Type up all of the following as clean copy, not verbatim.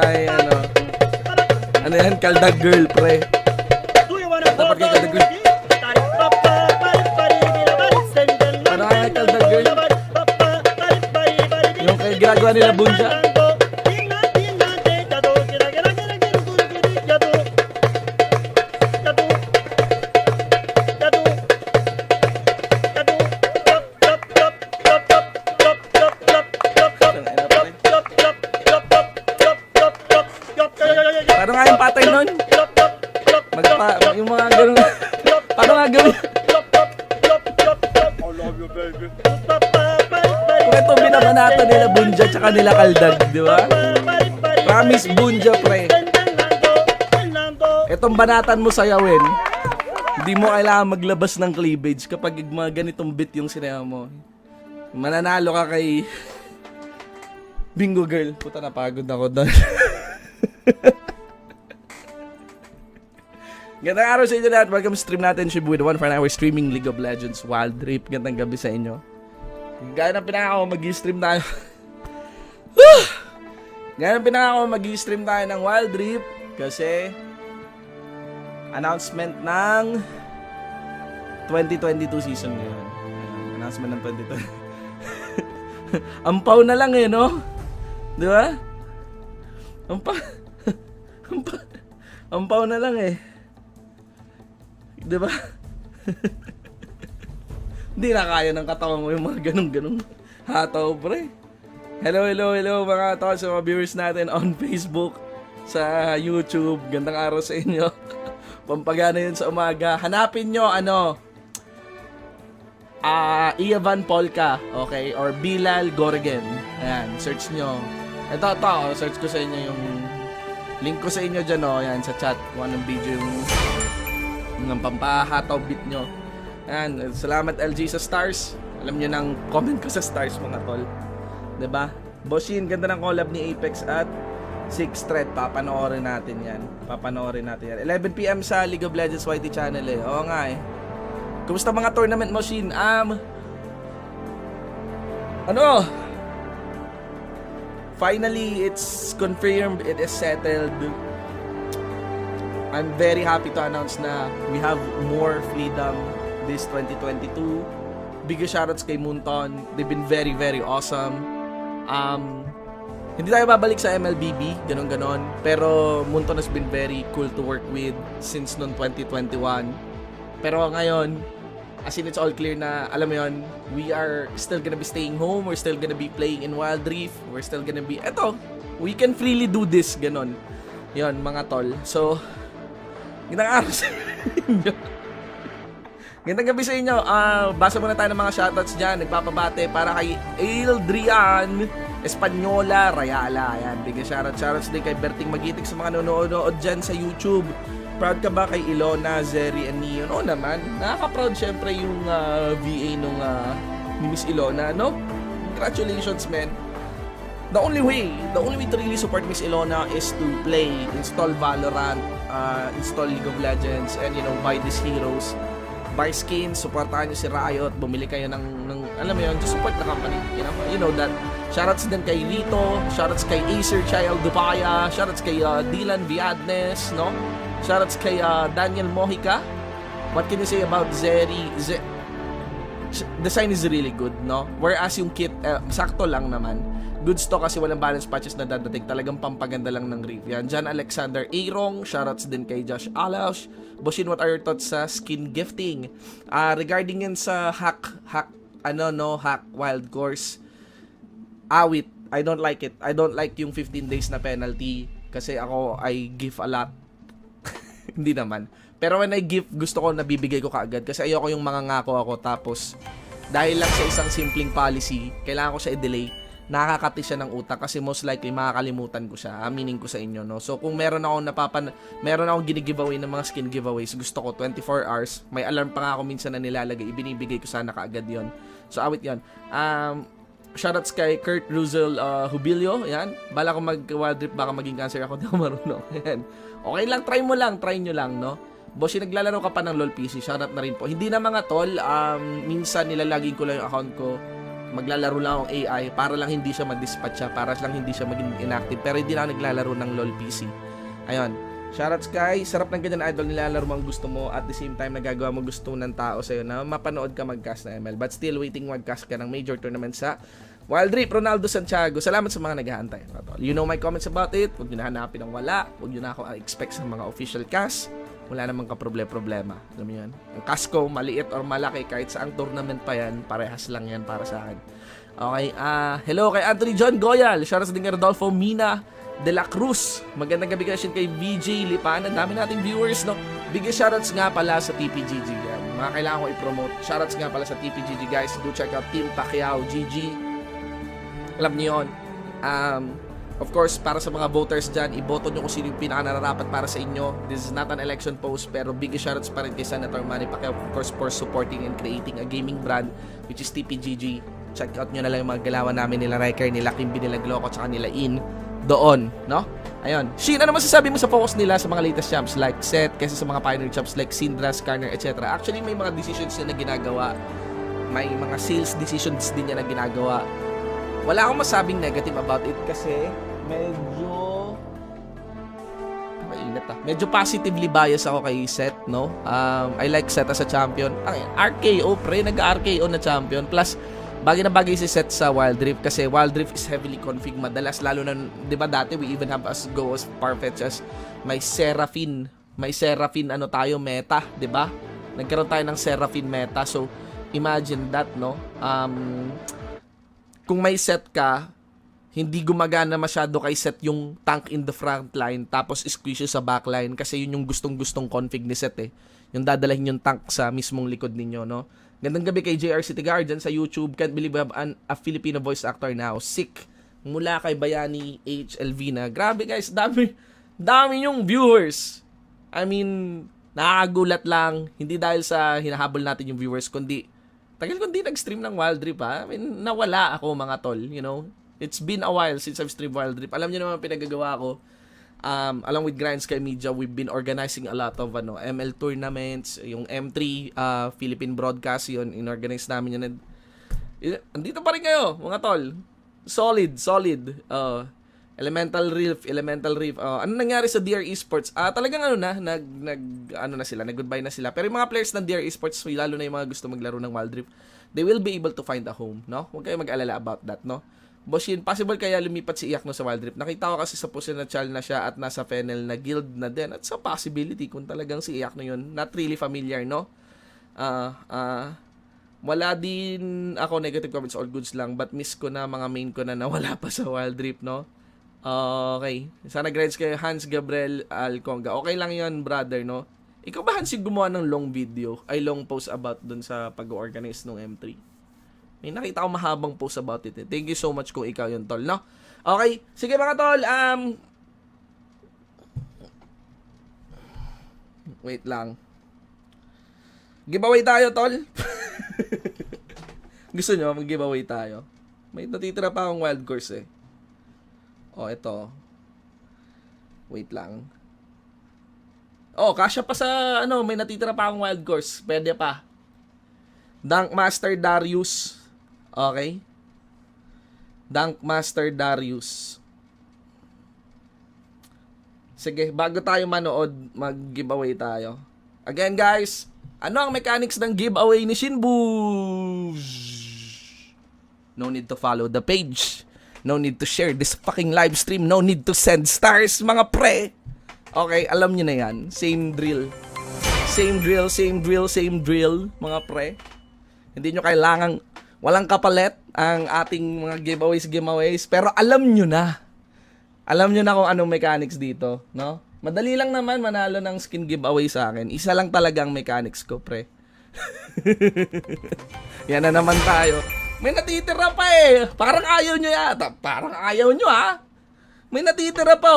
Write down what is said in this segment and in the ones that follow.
may ano yan, kaldag girl, pre. Dapat kay kaldag girl. Paano kaya may kaldag girl? Yung kaya ginagawa nila bunja. Paano nga yung patay nun? Yung mga ganun. Paano nga gawin? Kung ito binabanata nila bunja tsaka nila kaldag, di ba? Promise bunja, pre. Itong banatan mo sayawin, hindi mo kailangan maglabas ng cleavage kapag mga ganitong beat yung sinayaw mo. Mananalo ka kay Bingo Girl. Puta, napagod ako doon. Gandang araw sa inyo lahat. Welcome sa stream natin. Shibu with 1 for an hour streaming League of Legends Wild Rift. Gandang gabi sa inyo. Gaya ng pinaka ako mag-stream tayo. Gaya ng pinaka ako mag-stream tayo ng Wild Rift. Kasi announcement ng 2022 season ngayon. Announcement ng 2022. Ampaw na lang no? Di ba? Ampaw na lang Di ba? Hindi na kaya ng katawan mo yung mga ganun-ganun hataw, pre. Hello mga tol sa mga viewers natin on Facebook, sa YouTube. Gandang araw sa inyo. Pampagana yun sa umaga. Hanapin nyo Ivan Polka, okay? Or Bilal Gorgen. Ayan, search nyo. Ito, search ko sa inyo yung link ko sa inyo dyan, ayan, sa chat. Kung anong video yung pampahataw bit nyo. Ayan, salamat LG sa stars. Alam nyo nang comment ko sa stars, mga tol. Diba? Boshin, ganda ng collab ni Apex at Six Thread. Papanoorin natin yan. 11 PM sa League of Legends YT channel Oo nga Kumusta mga tournament mo, Shin? Finally, it's confirmed. It is settled. I'm very happy to announce na we have more freedom this 2022. Big shoutouts kay Moonton. They've been very, very awesome. Hindi tayo babalik sa MLBB, ganon. Pero Moonton has been very cool to work with since noong 2021. Pero ngayon, as in it's all clear na, alam mo yun, we are still gonna be staying home, we're still gonna be playing in Wild Rift, we're still gonna be, we can freely do this, ganon. Yun, mga tol. So, gandang araw sa inyo. Gandang gabi sa inyo. Basa muna tayo ng mga shoutouts dyan. Nagpapabate para kay Eldrian Espanyola Rayala. Ayan, bigyan shoutouts din kay Berting Magitik sa mga nanonood dyan sa YouTube. Proud ka ba kay Ilona, Zeri, and Neon? Oo naman. Nakaka-proud syempre yung VA nung ni Miss Ilona, no? Congratulations, man. The only way to really support Miss Ilona is to play, install Valorant, install League of Legends, and buy these heroes. Buy skins, supportahan nyo si Riot, bumili kayo ng alam mo yun, just support the company. You know that. Shoutouts din kay Rito, shoutouts kay Acer Child Dupaya, shoutouts kay Dylan Viadnes, no? Shoutouts kay Daniel Mojica. What can you say about Zeri? Design is really good, no? Whereas yung kit, sakto lang naman. Goods to kasi walang balance patches na dadating. Talagang pampaganda lang ng Reef. Yan. John Alexander Airong. Shoutouts din kay Josh Alash. Boshin, what are your thoughts sa skin gifting? Regarding yan sa hack wild course. Awit. I don't like it. I don't like yung 15 days na penalty. Kasi ako, I give a lot. Hindi naman. Pero when I give, gusto ko nabibigay ko kaagad. Kasi ayoko yung mga ngako ako. Tapos, dahil lang sa isang simpleng policy, kailangan ko siya i-delay. Nakakati siya ng utak kasi most likely makakalimutan ko siya. Aminin ko sa inyo, no? So kung meron akong gini-giveaway ng mga skin giveaways, gusto ko 24 hours. May alarm pa nga ako minsan na nilalagay. Ibinibigay ko sana kaagad 'yon. So awit 'yon. Shoutouts kay Kurt Ruzel Hubilio, yan. Bala ko mag-wild trip, baka maging cancer ako, di ako marunong. Yan. Okay lang, try nyo lang, no? Bossy, naglalaro ka pa ng LoL PC, shoutout na rin po. Hindi na mga tol, minsan nilalagin ko lang yung account ko maglalaro lang akong AI para lang hindi siya ma-dispatch siya, para lang hindi siya maging inactive. Pero hindi na ako naglalaro ng LoL PC. Ayun. Shoutouts Sky, sarap ng ganyan idol, nilalaro mo ang gusto mo at the same time nagagawa mo gusto ng tao sa'yo na mapanood ka mag-cast na ML. But still waiting mag-cast ka ng major tournament sa Wild Rift. Ronaldo Santiago, salamat sa mga naghahantay. You know my comments about it. Huwag nyo na hanapin ng wala. Huwag nyo na ako expect sa mga official cast. Wala namang kaproblema. Alam mo yun? Ang cast ko, maliit or malaki, kahit saang tournament pa yan, parehas lang yan para sa akin. Okay, hello kay Anthony John Goyal. Shoutouts din kay Rodolfo Mina de la Cruz. Magandang gabi kasi kay VJ Lipan. Ang dami nating viewers, no? Bigay shoutouts nga pala sa TPGG. Yan. Mga kailangan ko i-promote. Shoutouts nga pala sa TPGG, guys. Do check out Team Pacquiao GG. Alam niyo yun. Of course, para sa mga voters dyan, iboto nyo kung sino yung pinaka-nararapat para sa inyo. This is not an election post, pero big shoutouts pa rin kay Senator Manny Pacquiao, of course, for supporting and creating a gaming brand, which is TPGG. Check out nyo na lang yung mga galawan namin nila Riker, nila Kimby, nila Gloco, tsaka nila In doon, no? Ayun. Shin, ano masasabi mo sa focus nila sa mga latest champs like Seth, kaysa sa mga pioneer champs like Syndra, Skarner, etc.? Actually, may mga decisions na ginagawa. May mga sales decisions din niya na ginagawa. Wala akong masabing negative about it kasi medyo mainit medyo positively biased ako kay Seth, no? I like Seth as a champion. RKO, pre, nag-RKO na champion. Plus, bagay na bagay si Seth sa Wild Rift kasi Wild Rift is heavily config madalas, lalo na, di ba dati, we even have as go as far-fetched as may Seraphine ano tayo, meta, di ba? Nagkaroon tayo ng Seraphine meta. So, imagine that, no? Kung may Seth ka, hindi gumagana masyado kay Seth yung tank in the front line tapos squeeze sa backline kasi yun yung gustong-gustong config ni Seth eh. Yung dadalhin yung tank sa mismong likod ninyo, no? Gandang gabi kay JR City Guard dyan sa YouTube. Can't believe we have a Filipino voice actor now. Sick. Mula kay Bayani HLV na. Grabe guys, dami yung viewers. I mean, nakakagulat lang. Hindi dahil sa hinahabol natin yung viewers, kundi tagal ko hindi nag-stream ng Wild Rift, ha? I mean, nawala ako mga tol, you know? It's been a while since I've streamed Wild Rift. Alam niyo naman pinagagawa ko. Along with Grind Sky Media, we've been organizing a lot of ML tournaments, yung M3 Philippine Broadcast, yun, in-organize namin yun. Andito pa rin kayo, mga tol. Solid. Elemental Reef. Ano nangyari sa DR Esports? Talagang nag-goodbye na sila. Pero yung mga players ng DR Esports, lalo na yung mga gusto maglaro ng Wild Rift, they will be able to find a home, no? Huwag kayo mag-alala about that, no? Boshin, possible kaya lumipat si Iyak no sa Wild Rift? Nakita ko kasi sa post na chal na siya at nasa Fennel na guild na din. At sa possibility kung talagang si Iyak no yun. Not really familiar, no? Wala din ako negative comments, all goods lang. But miss ko na mga main ko na nawala pa sa Wild Rift, no? Okay. Sana grades kayo, Hans Gabriel Alconga. Okay lang yun, brother, no? Ikaw ba, Hans, yung gumawa ng long post about dun sa pag-organize ng M3? May nakita ko mahabang post about it. Thank you so much kung ikaw yun, tol, no? Okay. Sige, mga tol. Wait lang. Giveaway tayo, tol. Gusto nyo mag-giveaway tayo? May natitira pa akong wild course, eh. Ito. Wait lang. Kasya pa sa, may natitira pa akong wild course. Pwede pa. Dunk Master Darius. Okay? Dunk Master Darius. Sige, bago tayo manood, mag-giveaway tayo. Again, guys, ano ang mechanics ng giveaway ni Shinbu? No need to follow the page. No need to share this fucking live stream. No need to send stars, mga pre. Okay, alam nyo na yan. Same drill, mga pre. Hindi nyo kailangang walang kapalit ang ating mga giveaways. Pero alam nyo na. Alam nyo na kung anong mechanics dito, no? Madali lang naman manalo ng skin giveaway sa akin. Isa lang talagang mechanics ko, pre. Yan na naman tayo. May natitira pa eh. Parang ayaw nyo yata. Parang ayaw nyo, ha? May natitira pa,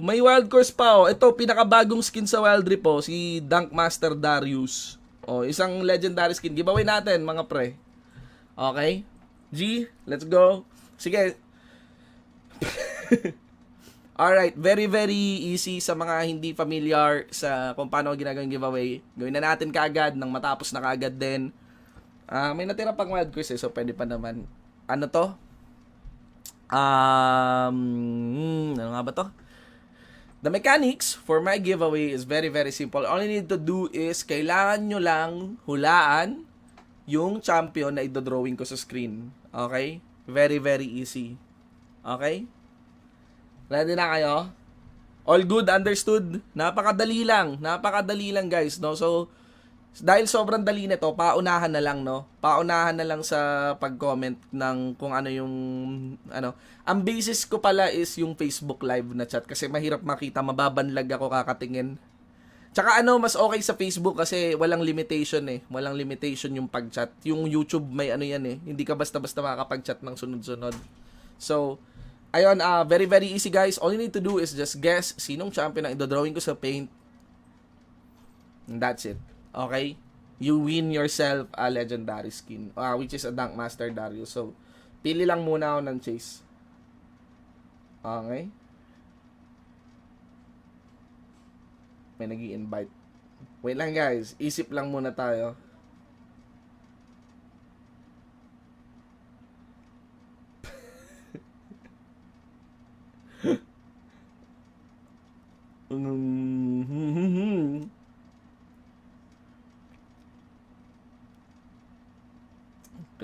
may wild course pa, Ito, pinakabagong skin sa Wild Rift, si Dunk Master Darius. Isang legendary skin. Giveaway natin, mga pre. Okay? G, let's go. Sige. Alright, very easy sa mga hindi familiar sa kung paano ginagawang giveaway. Gawin na natin kaagad nang matapos na kaagad din. May natira pang wild quiz so pwede pa naman. Ano to? Ano nga ba to? The mechanics for my giveaway is very very simple. All you need to do is kailangan nyo lang hulaan yung champion na idodrawing ko sa screen. Okay? Very very easy. Okay? Ready na kayo? All good, understood? Napakadali lang guys, no? So, dahil sobrang dali nito, paunahan na lang, no? Paunahan na lang sa pag-comment ng kung ano yung, ano. Ang basis ko pala is yung Facebook Live na chat kasi mahirap makita, mababanlag ako kakatingin. Tsaka ano, mas okay sa Facebook kasi walang limitation eh. Walang limitation yung pag-chat. Yung YouTube may ano yan eh. Hindi ka basta-basta makakapag-chat ng sunod-sunod. So, ayun, very very easy guys. All you need to do is just guess sinong champion ang idodrawing ko sa paint. And that's it. Okay? You win yourself a legendary skin, which is a Dunk Master Darius. So, pili lang muna ako ng chase. Okay? May nag-i-invite. Wait lang guys. Isip lang muna tayo.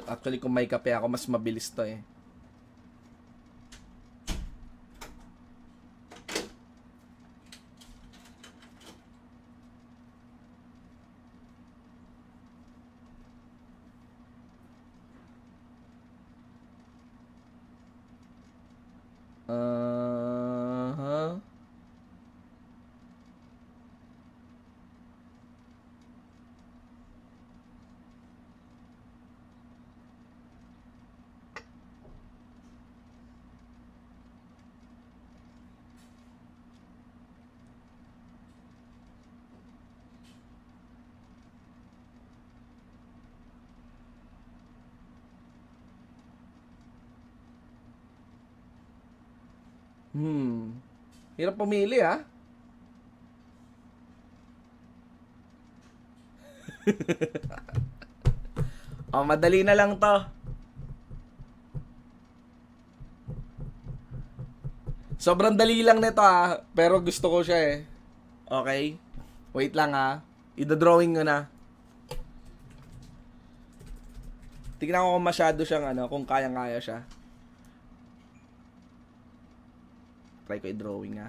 Actually, kung may kape ako, mas mabilis to eh. Uh-huh. Hirap pumili ha. Oh, madali na lang to. Sobrang dali lang nito ha, pero gusto ko siya eh. Okay? Wait lang ha. Ida-drawing ko na. Tignan ko kung masyado siyang ano, kung kayang-kaya siya. Try ko i-drawing ha.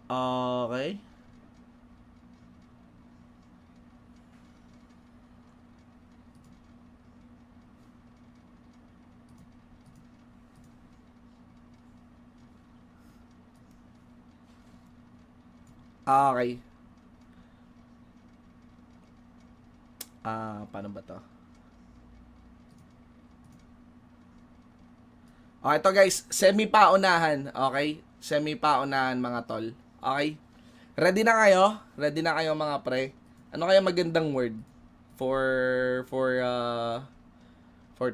Okay. Okay. Paano ba to? Okay, ito guys, semi-paunahan, okay? Semi-paunahan mga tol. Okay? Ready na kayo? Ready na kayo mga pre? Ano kaya magandang word for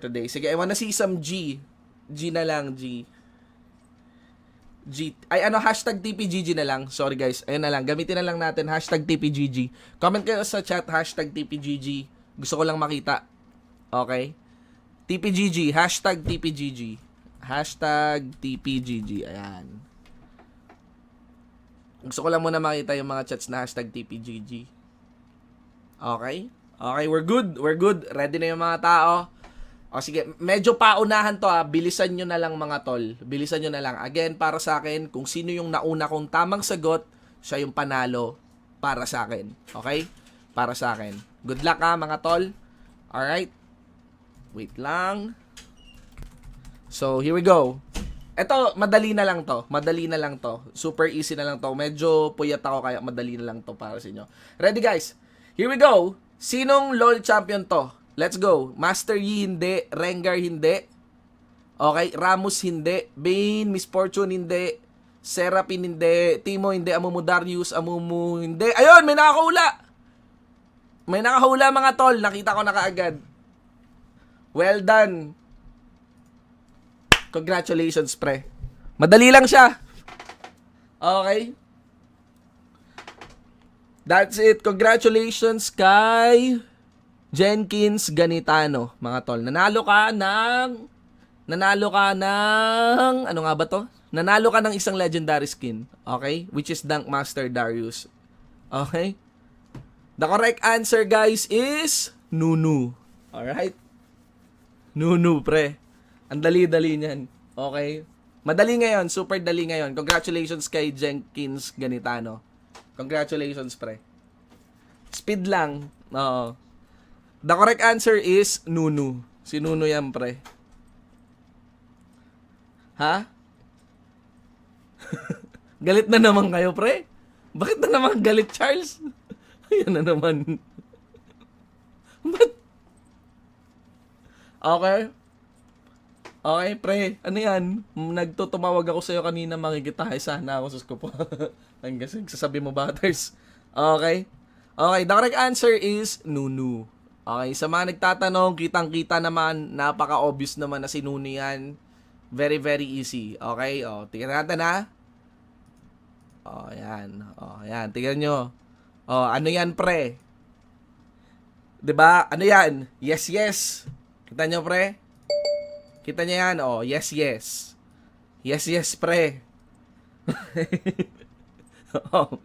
today? Sige, I wanna see some G. G na lang, G. Ay ano, hashtag TPGG na lang. Sorry guys, ayun na lang. Gamitin na lang natin, hashtag TPGG. Comment kayo sa chat, hashtag TPGG. Gusto ko lang makita. Okay? TPGG, hashtag TPGG. Hashtag TPGG. Ayan. Gusto ko lang muna makita yung mga chats na hashtag TPGG. Okay? Okay, we're good. We're good. Ready na yung mga tao. O sige, medyo paunahan to ha. Bilisan nyo na lang mga tol. Bilisan nyo na lang. Again, para sa akin, kung sino yung nauna kong tamang sagot, siya yung panalo para sa akin. Okay? Para sa akin. Good luck ha mga tol. Alright? Wait lang. So, here we go. Ito, madali na lang to. Madali na lang to. Super easy na lang to. Medyo puyat ako kaya madali na lang to para sa inyo. Ready guys? Here we go. Sinong LoL champion to? Let's go. Master Yi hindi. Rengar hindi. Okay. Ramos hindi. Bane, Miss Fortune hindi. Seraphine hindi. Timo hindi. Amumu Darius. Amumu hindi. Ayun! May nakakaula! May nakahula mga tol. Nakita ko na kaagad. Well done. Congratulations, pre. Madali lang siya. Okay. That's it. Congratulations kay Jenkins Ganitano, mga tol. Nanalo ka ng ano nga ba to? Nanalo ka ng isang legendary skin, okay? Which is Dunk Master Darius. Okay? The correct answer, guys, is Nunu. Alright? Nunu, pre. Ang dali-dali niyan. Okay? Madali ngayon, super dali ngayon. Congratulations kay Jenkins Ganitano. Congratulations, pre. Speed lang. Oo. The correct answer is Nunu. Si Nunu yan, pre. Ha? Galit na naman kayo, pre? Bakit na naman galit, Charles? Ayan na naman. Ba't? Okay. Okay, pre. Ano yan? Nagtutumawag ako sa'yo kanina, makikitahay sana ako. Sus ko po. Hanggang sasabi mo, Butters. Okay. Okay, the correct answer is Nunu. Okay, sa mga nagtatanong, kitang-kita naman, napaka-obvious naman na si Nunu yan. Very, very easy. Okay, o, tingnan natin ha. O, yan. O, yan, tingnan nyo. O, ano yan, pre? 'Di ba? Ano yan? Yes, yes. Kita nyo, pre? Kita nyo yan? O, yes, yes. Yes, yes, pre. O,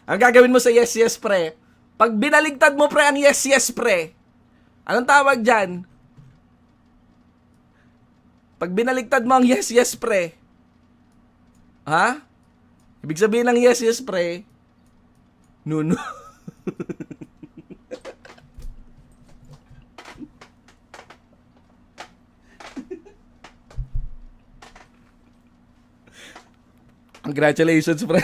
ang gagawin mo sa yes, yes, pre, pag binaligtad mo, pre, ang yes, yes, pre, anong tawag dyan? Pag binaligtad mo ang yes, yes, pre, ha? Ibig sabihin ng yes, yes, pre, Nunu. Congratulations, pre.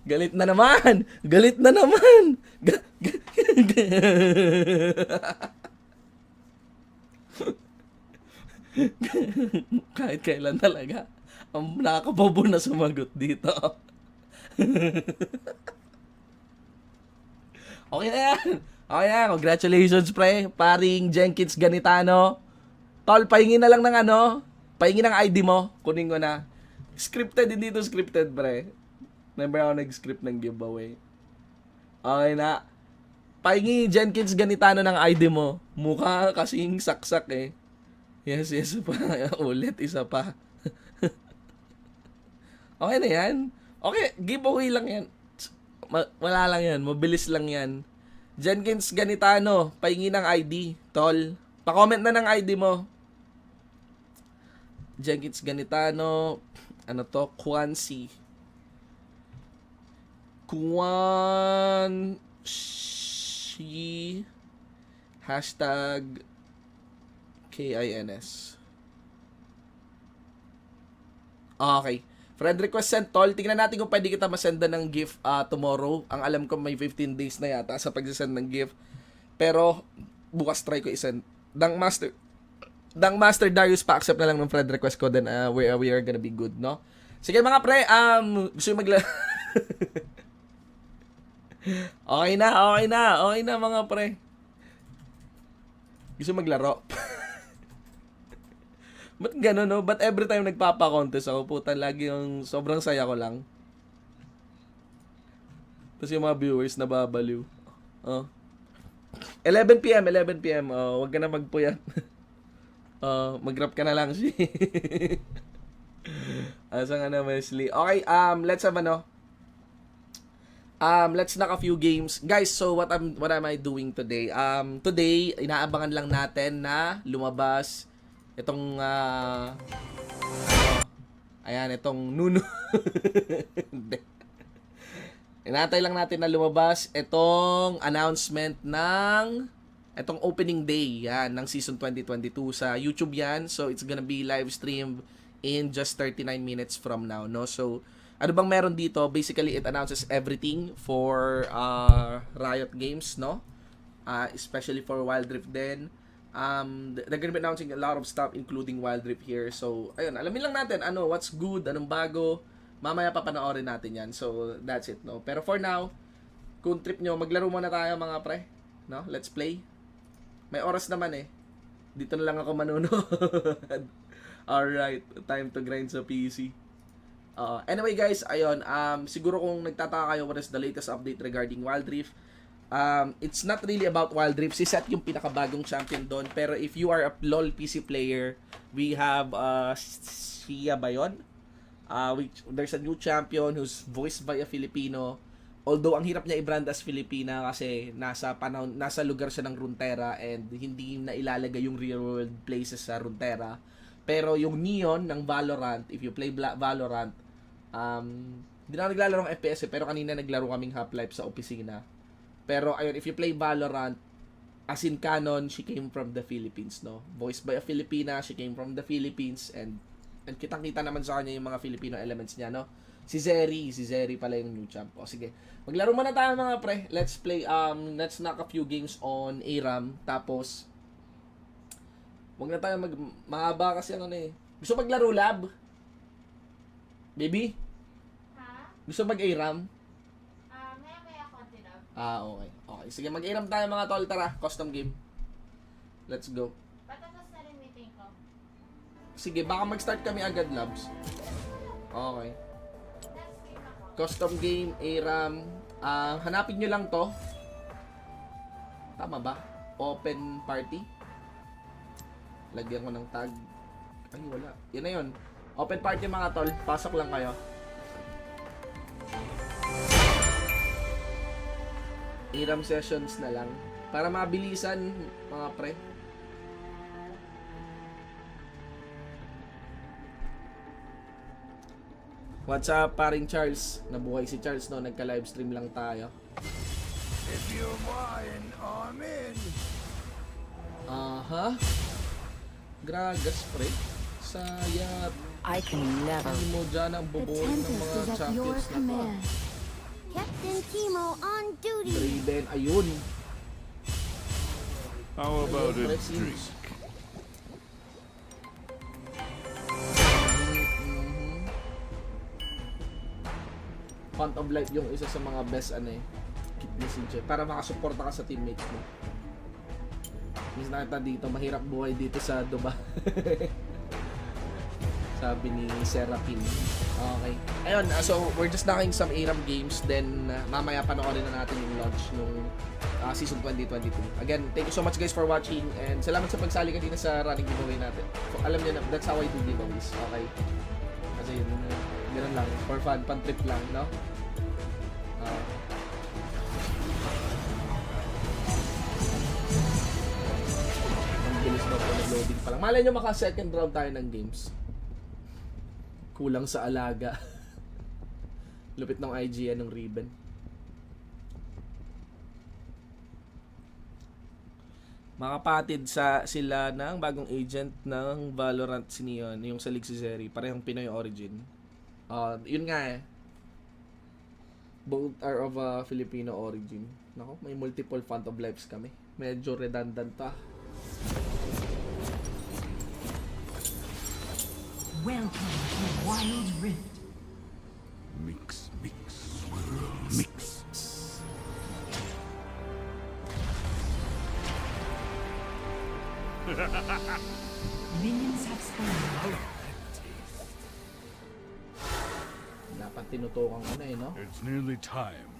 Galit na naman. Galit na naman. Kahit kailan talaga. Ang nakakabobo na sumagot dito. Okay na yan. Okay na. Congratulations, pre. Paring Jenkins Ganitano. Tol, pahingin na lang ng ano. Pahingin ng ID mo. Kunin ko na. Scripted, hindi to scripted, pre. Never ako nag-script ng giveaway. Okay na. Pahingi Jenkins Ganitano ng ID mo. Mukha kasing saksak eh. Yes, yes pa. Ulit, isa pa. Okay na yan. Okay, giveaway lang yan. Wala lang yan. Mabilis lang yan. Jenkins Ganitano, pahingi ng ID. Tol, pa-comment na ng ID mo. Jenkins Ganitano, ano to? Kwansi. Hashtag KINS. Okay. Friend request sent, tol. Tingnan natin kung pwede kita masenda ng gift tomorrow. Ang alam ko may 15 days na yata sa pag-send ng gift. Pero bukas try ko i-send. Dunk Master Darius, pa-accept na lang ng friend request ko, then we are gonna be good, no? Sige mga pre, gusto yung Okay na mga pre. Gusto maglaro. Ba't gano'n, no? Ba't every time nagpapa-contest ako, puta, lagi yung sobrang saya ko lang. Tapos yung mga viewers nababaliw. Oh. 11 p.m. Oh, wag ka na magpuyat. Mag-rap ka na lang siya. Asa nga na, Wesley. Okay, let's have let's knock a few games. Guys, so what am I doing today? Today, inaabangan lang natin na lumabas itong ayan, itong Nunu. Inatay lang natin na lumabas itong announcement ng itong opening day yan ng season 2022 sa YouTube yan. So it's gonna be live streamed in just 39 minutes from now, no? So ano bang meron dito? Basically, it announces everything for Riot Games, no? Especially for Wild Rift din. They're gonna be announcing a lot of stuff including Wild Rift here. So, ayun, alamin lang natin what's good, anong bago. Mamaya papanoorin natin yan. So, that's it, no? Pero for now, kung trip nyo, maglaro muna tayo mga pre. No? Let's play. May oras naman eh. Dito na lang ako manunood. Alright, time to grind sa PC. Anyway guys, ayun, siguro kung nagtataka kayo what is the latest update regarding Wild Rift, it's not really about Wild Rift. Si Seth yung pinakabagong champion doon. Pero if you are a LoL PC player, we have Sia ba yun? There's a new champion who's voiced by a Filipino. Although ang hirap niya i-brand as Filipina kasi nasa lugar siya ng Runeterra and hindi na ilalagay yung real world places sa Runeterra. Pero yung Neon ng Valorant, if you play Valorant, hindi na naglalaro ng FPS pero kanina naglaro kaming Half-Life sa opisina. Pero ayun, if you play Valorant, as in canon, she came from the Philippines, no? Voiced by a Filipina, she came from the Philippines and kitang-kita naman sa kanya yung mga Filipino elements niya, no? Si Zeri pala yung new champ. O sige, maglaro muna tayo mga pre. Let's play, let's knock a few games on ARAM. Tapos, wag na tayo mahaba kasi Gusto maglaro lab? Baby? Ha? Gusto mag-ARAM? Maya konti lab. Okay. Okay, sige, mag-ARAM tayo mga tol. Tara, custom game. Let's go. Patapos na rin meeting ko. Sige, baka mag-start kami agad, labs. Okay. Next game ako. Custom game, ARAM. Hanapin nyo lang to. Tama ba? Open party. Lagyan ko ng tag. Ay, wala. Yan na yun. Open party mga tol. Pasok lang kayo. ARAM sessions na lang. Para mabilisan mga pre. What's up, paring Charles? Nabuhay si Charles, no? Nagka-livestream lang tayo. If you're buying, I'm in. Aha. Gragas, pre. Sayat. I can never. Hindi mo dyan ang The bubuhay ng Tempest mga is at your champions na to. command. Captain Kimo on duty. Draven, ayun. How about a Ayun, drink? Mhm. Font of Life yung isa sa mga best kit messenger para makasuporta ka sa teammates mo. Miss nakita dito, mahirap buhay dito sa Dubai. Sabi ni Serapin. Okay. Ayun, so we're just knocking some ARAM games, then mamaya panoorin na natin yung launch nung season 2022. Again, thank you so much guys for watching and salamat sa pagsali kanina sa running giveaway natin. So, alam niyo na, that's how I do giveaways. Okay? Kasi ganoon lang, for fun, pan trip lang, no? Ang bilis na po nag-loading pa lang. Malay nyo maka second round tayo ng games. Kulang sa alaga. Lupit ng IGN ng ribbon. Makapatid sila ng bagong agent ng Valorant si Neon, yung sa League si Zeri, parehong Pinoy origin. Yun nga both are of Filipino origin. Nako, may multiple Font of Lives kami. Medyo redundant pa. Welcome to Wild Rift. Mix, swirl, mix. Minions have spawned. Dapat tinutukan ko na no? It's nearly time.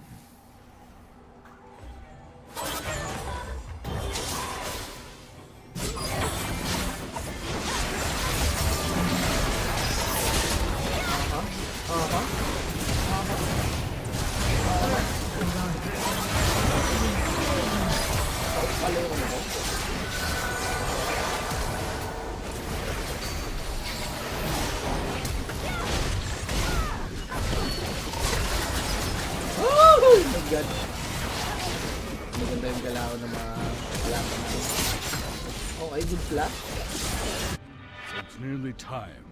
Oh my God. Maganda yung galaw ng mga kalaban natin. Okay, good flash. It's nearly time.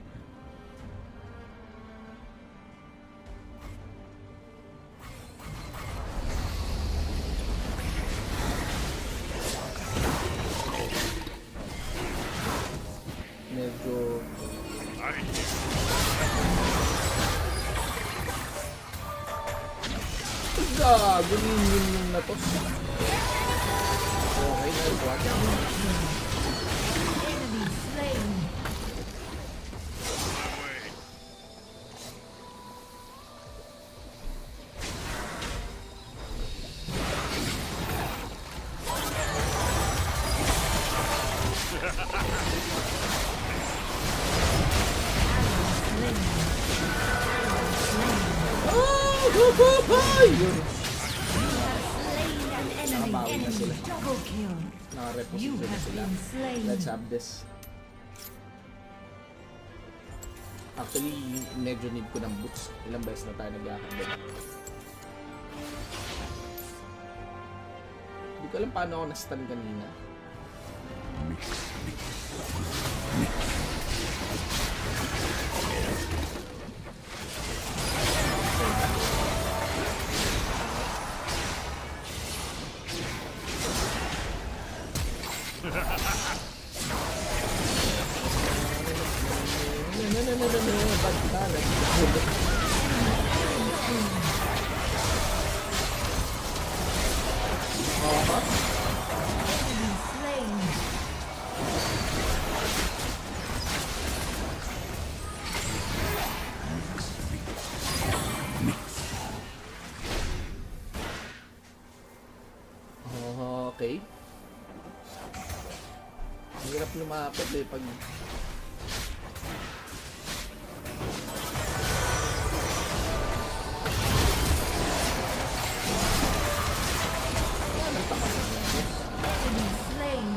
Gago, yung na to. Okay, nice one. Enemy slain. Yun. Slain an enemy. Nakabawi na sila. Double kill. You Naka-reposition na have sila. been slain. Let's have this. Actually, medyo need ko ng boots. Ilang beses na tayo nag-aakad. Hindi ko alam paano ako na-stun kanina. Enemy slain. Okay. Ang hirap lumapit eh pag... Enemy slain.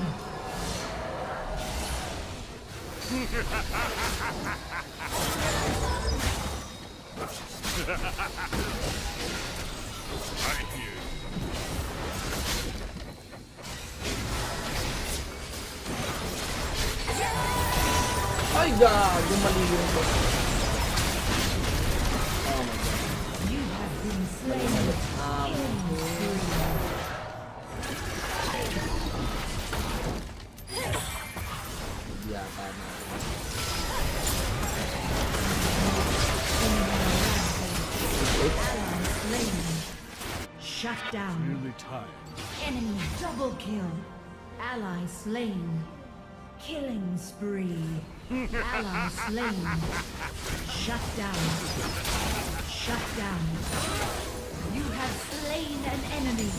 Ay, gago, mali yung to. Oh my god. You have been Mali, slain. mali. Hindi yata na. Slain. Shut down. Enemy double kill. Ally slain. Killing spree. Ally slain. Shut down. Shut down. You have slain an enemy.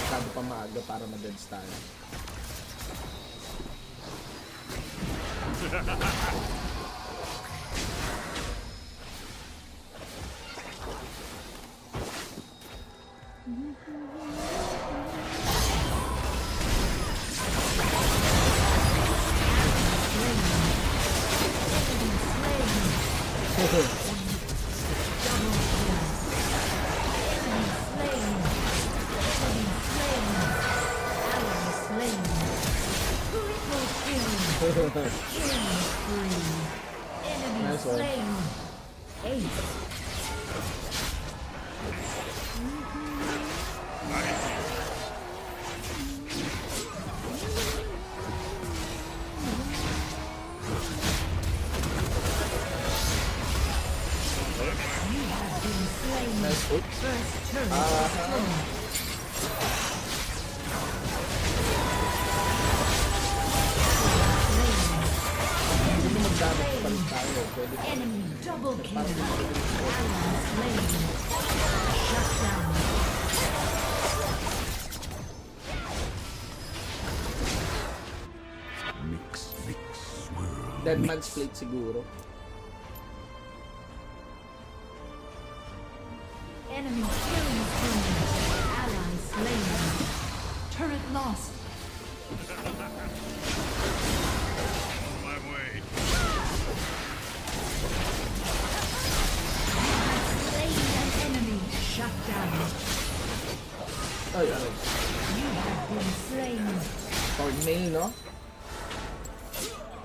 Masyado pa maaga para ma-dodge tayo. Nice one. Nice ult. Hindi mo mag-damage pa rin tayo. Pwede pa. Enemy double kill. Ally slain. Shut down. Dead man's plate siguro. Enemy killing spree. Ally slain. Turret lost. no?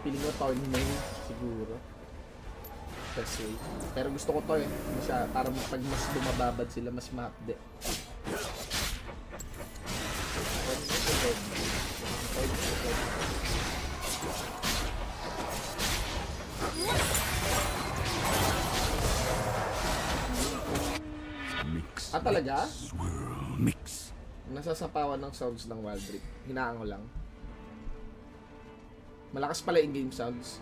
Feeling ko tournament siguro. Best way. Pero gusto ko to eh. Para pag mas bumababad sila, mas mahapde. Mix. Ah, talaga? Swirl. Mix. Nasasapawan ng sounds ng Wild Rift. Hinaango lang. Malakas pala yung game sounds.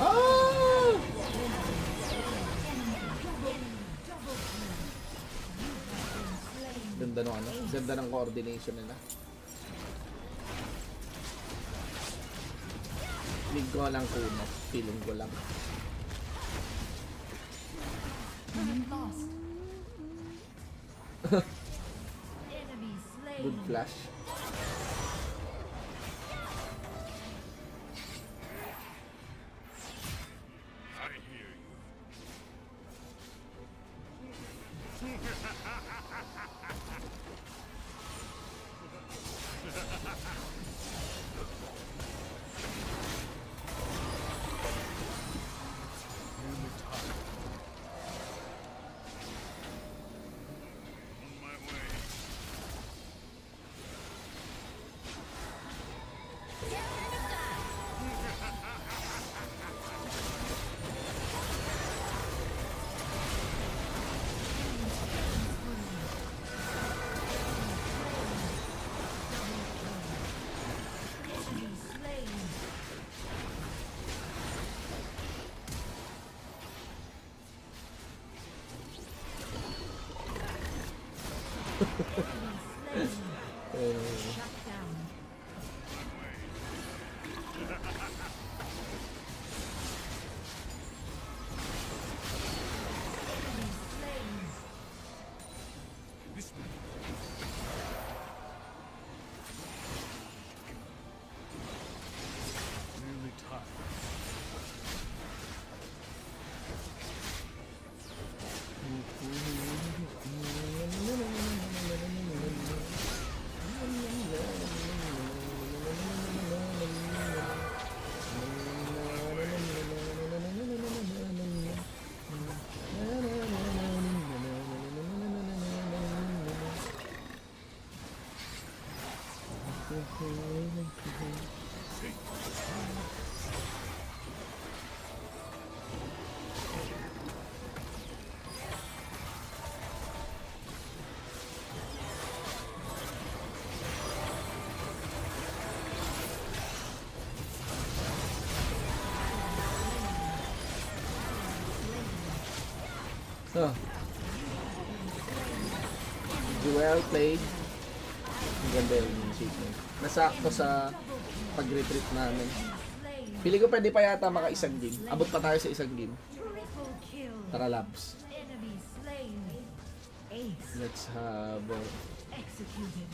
Ah! Ganda ng ano? Ganda ng coordination nila. Feeling ko lang kuno. Feeling ko lang. Turret lost. Enemy slain. Good flash. I hear you. On my way. Enemy slain. Enemy slain. Shut down. Enemy slain. This way. Nearly tired. Oh. Well played. Ang ganda yung music niya. Nasakto sa pag-retreat namin. Slain. Pili ko pwede pa yata maka-isang game. Abot pa tayo sa isang game. Triple kill. Tara, Labs. Enemy slain. Ace Let's have... executed.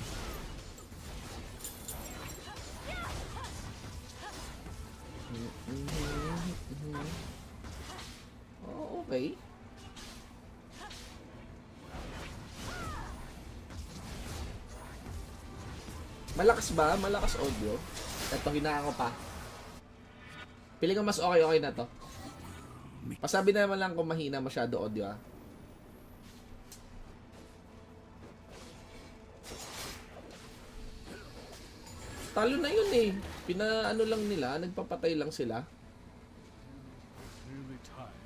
Oh, okay. Malakas ba? Malakas audio? Ito, hinaan ko pa. Pili ko mas okay na to. Pasabi naman lang kung mahina masyado audio, ah. Talo na yun eh. Pinaano lang nila, nagpapatay lang sila. Nearly tired.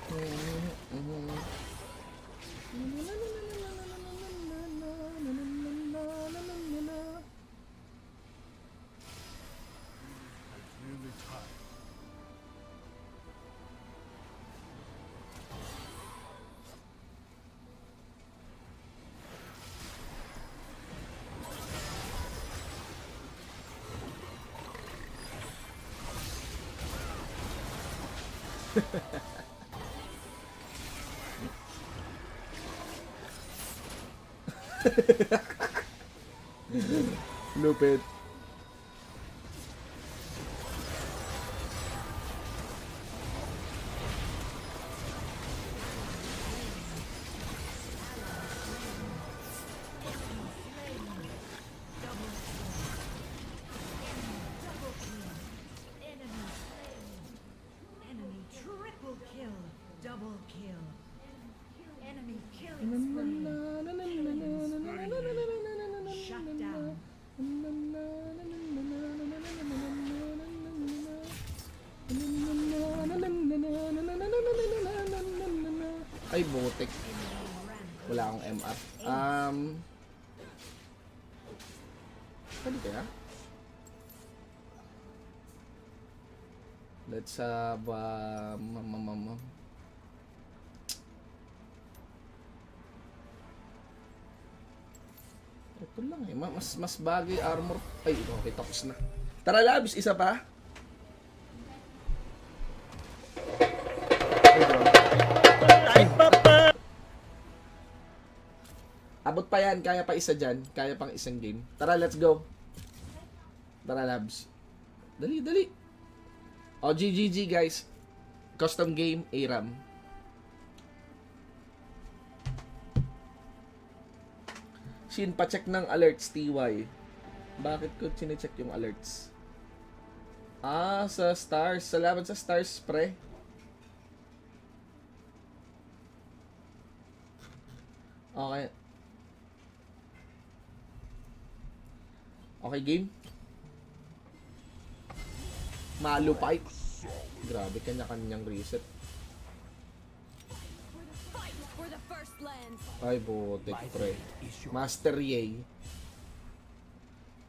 Really tired. Lupit. Enemy triple kill. Double kill. Enemy killing spree. Shut down. Ay, botek. Wala akong MR. Pwede kaya? Let's have, ito lang eh. Mas bagay armor. Ay, okay, tapos na. Tara, Labs, isa pa. Abot pa yan, kaya pa isa dyan. Kaya pang isang game. Tara, let's go. Tara, Labs. Dali, dali. O, GGG guys. Custom game, ARAM. Shin, pa-check ng alerts, TY. Bakit ko chinecheck yung alerts? Sa stars. Salamat sa stars, pre. Okay. Okay, game. Malupay. Grabe, kanya-kanyang reset. For the first lands. Ay, botek, pre. Master Yay.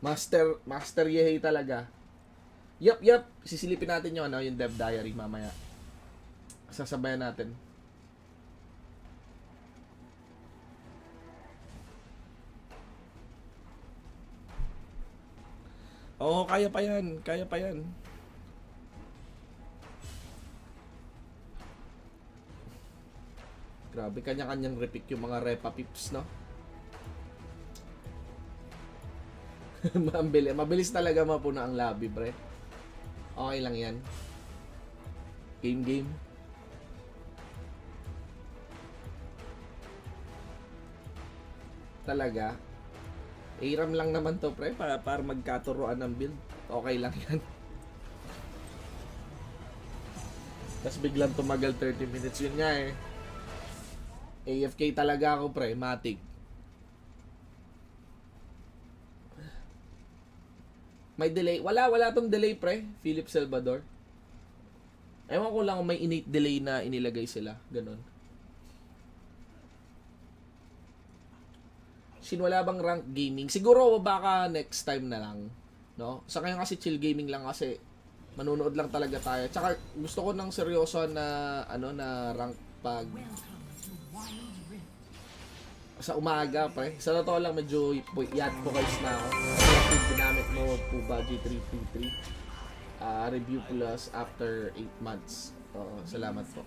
Master Yay talaga. Yup. Sisilipin natin yung yung dev diary mamaya. Sasabayan natin. Oo, kaya pa yan. Kaya pa yan. Grabe, kanya-kanyang repick yung mga repa pips, no? Mabilis talaga mapuna ang lobby, pre. Okay lang yan. Game. Talaga. ARAM lang naman to, pre, para magkaturuan ng build. Okay lang yan. Tapos biglang tumagal 30 minutes. Yun nga eh. AFK talaga ako, pre. Matic. May delay. Wala tong delay, pre. Philip Salvador. Ewan ko lang kung may innate delay na inilagay sila. Ganon. Wala bang rank gaming? Siguro baka next time na lang, no? Sa ngayon kasi chill gaming lang kasi manunood lang talaga tayo. Tsaka gusto ko ng seryoso na na rank pag sa umaga, pre. Sa totoo lang medyo yacht po guys na ako. Kasi ginamit mo Puba G333 review plus after 8 months. Salamat po.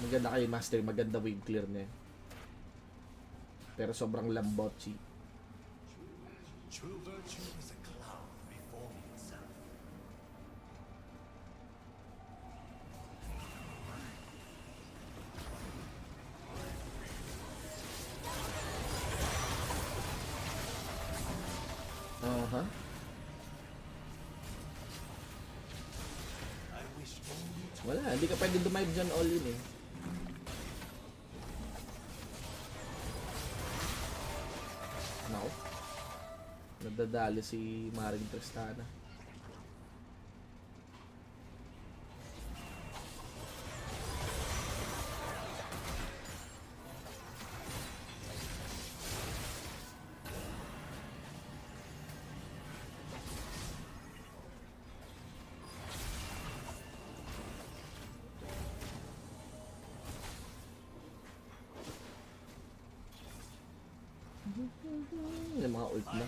Maganda kay Master, maganda wave clear niya. Pero sobrang lambotchi. True virtue is a cloud before itself. Wala, hindi ka pwede dumive dyan all in eh. Nako. Nadadali si Maring Tristana. Yung mga ult na.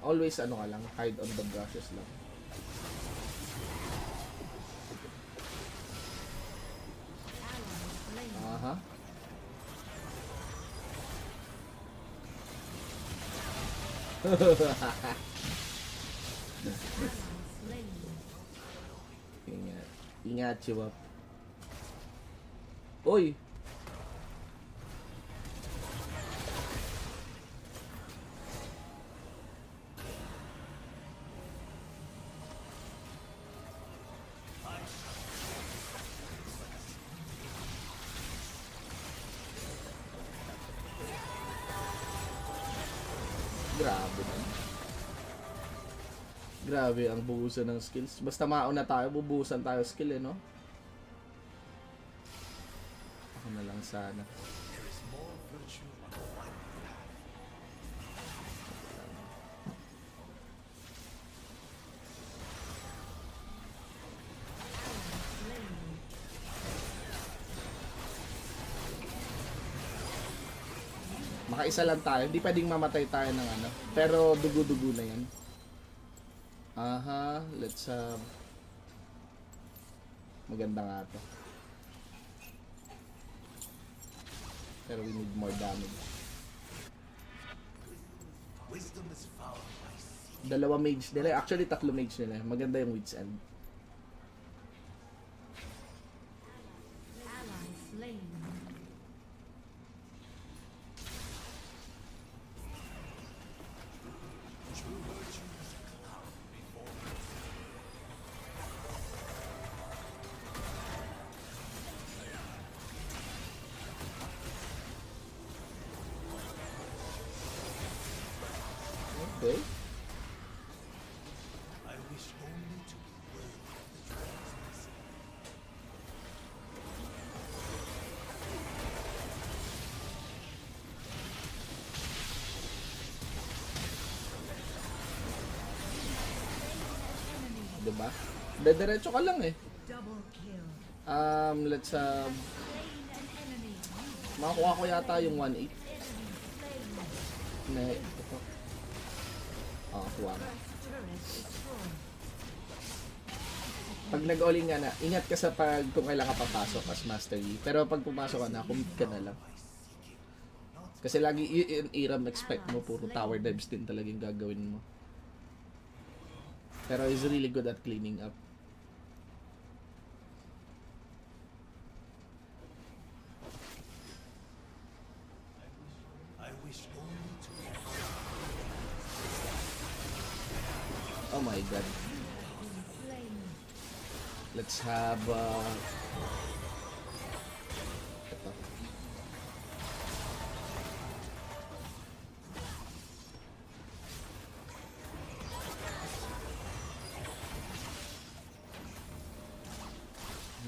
Always ano ka lang, hide on the brushes lang. Aha. Ingat. Ingat, Chiwap. Uy! Grabe na. Grabe ang buhusan ng skills. Basta mauna tayo, bubuhusan tayo skill eh, no? Ako na lang sana. There is more virtue on the winding path. Makaisa lang tayo. Hindi pwedeng mamatay tayo ng ano. Pero dugo-dugo na yan. Aha, let's maganda nga to. Pero we need more damage. Wisdom is found by seeking. Dalawa mage nila. Actually, tatlo mage nila. Maganda yung wit's end. Ally slain. True virtue is a cloud before me. Okay. I wish only to be worthy of the dreams myself. Diba? Dediretso ka lang eh. Double kill. Let's Slain an enemy. makakuha ko yata yung 1-8 Enemy slain. na ito. Kuha na. Turret destroyed. Pag nag-alling nga na, ingat ka sa pag kung kailan ka papasok as Master Yi. Pero pag pumasok ka na, commit ka na lang. Kasi lagi yung Iram expect mo, puro tower dives din talaga yung gagawin mo. Pero he's really good at cleaning up. I wish only to be Oh my god. Slain. Let's have ito.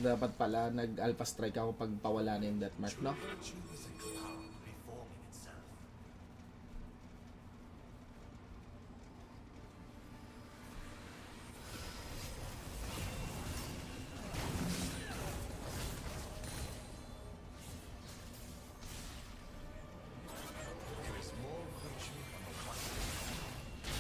Dapat pala nag-alpha strike ako pag pawala na yung deathmark, no? virtue is a cloud reforming itself. There is more virtue on the winding path.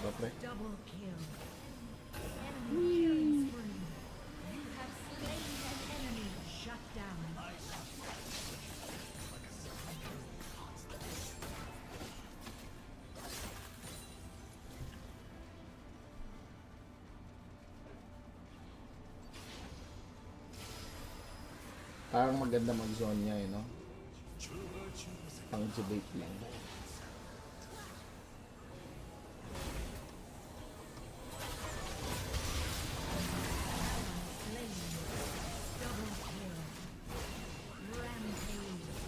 pa, pre. Double kill. Enemy killing spree. You have slain an enemy. Shut down. Parang maganda mag-zone niya, eh, no? True virtue is a Pang debate lang. Slain. Double kill. Rampage.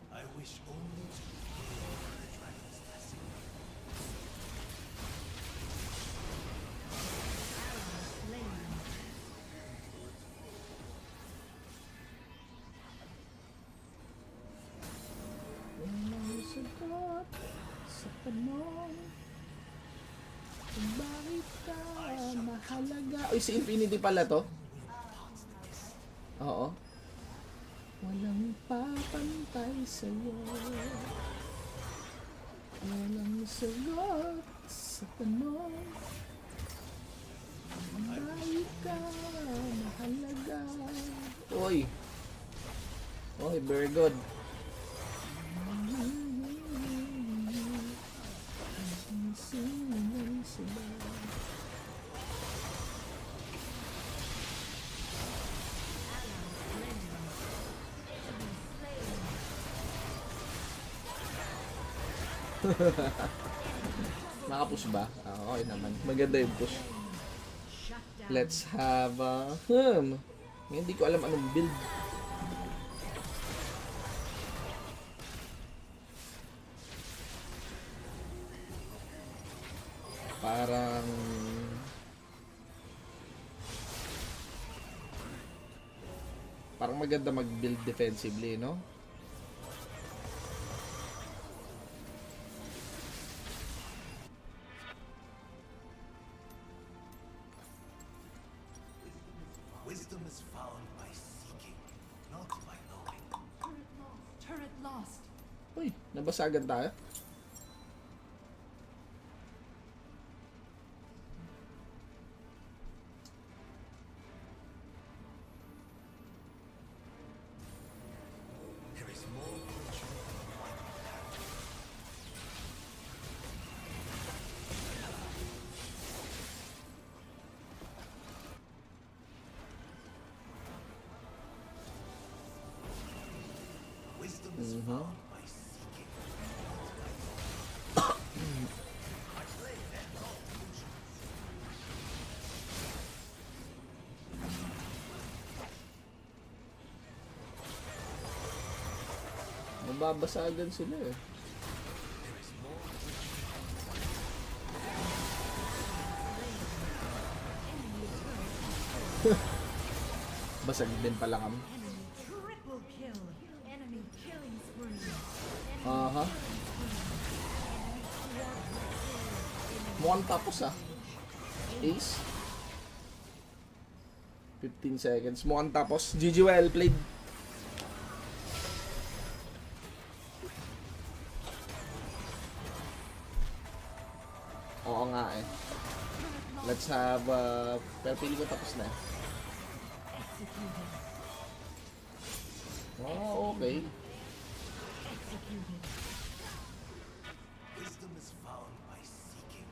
I wish only to hear the dragon's blessing. Slain. Walang sagot sa tanong kung bakit ka mahalaga. Uy, si Infinity pala to? Oo. Walang papantay sa'yo. Walang sagot sa tanong kung bakit ka mahalaga. Uy. Uy, very good. Nakapush ba? Okay naman. Maganda yung push. Shut down. Let's have a... Hindi ko alam anong build. Parang... Parang maganda mag-build defensively, no? Wisdom is found by seeking, not by knowing. Turret lost. Uy, nabasagan tayo. There is more virtue in one path. Wisdom is found by seeking, not by knowing. I play and all illusions. Mababasagan sila eh. There is more Basag din pala kami. Enemy triple kill. Enemy killing spree. Enemy Aha. Mukhang tapos ah. Ace. 15 seconds. Mukhang tapos. GG, well played. Oo nga eh. Let's have pero pili ko tapos na. executed. Oh, okay. Executed. wisdom is found by seeking,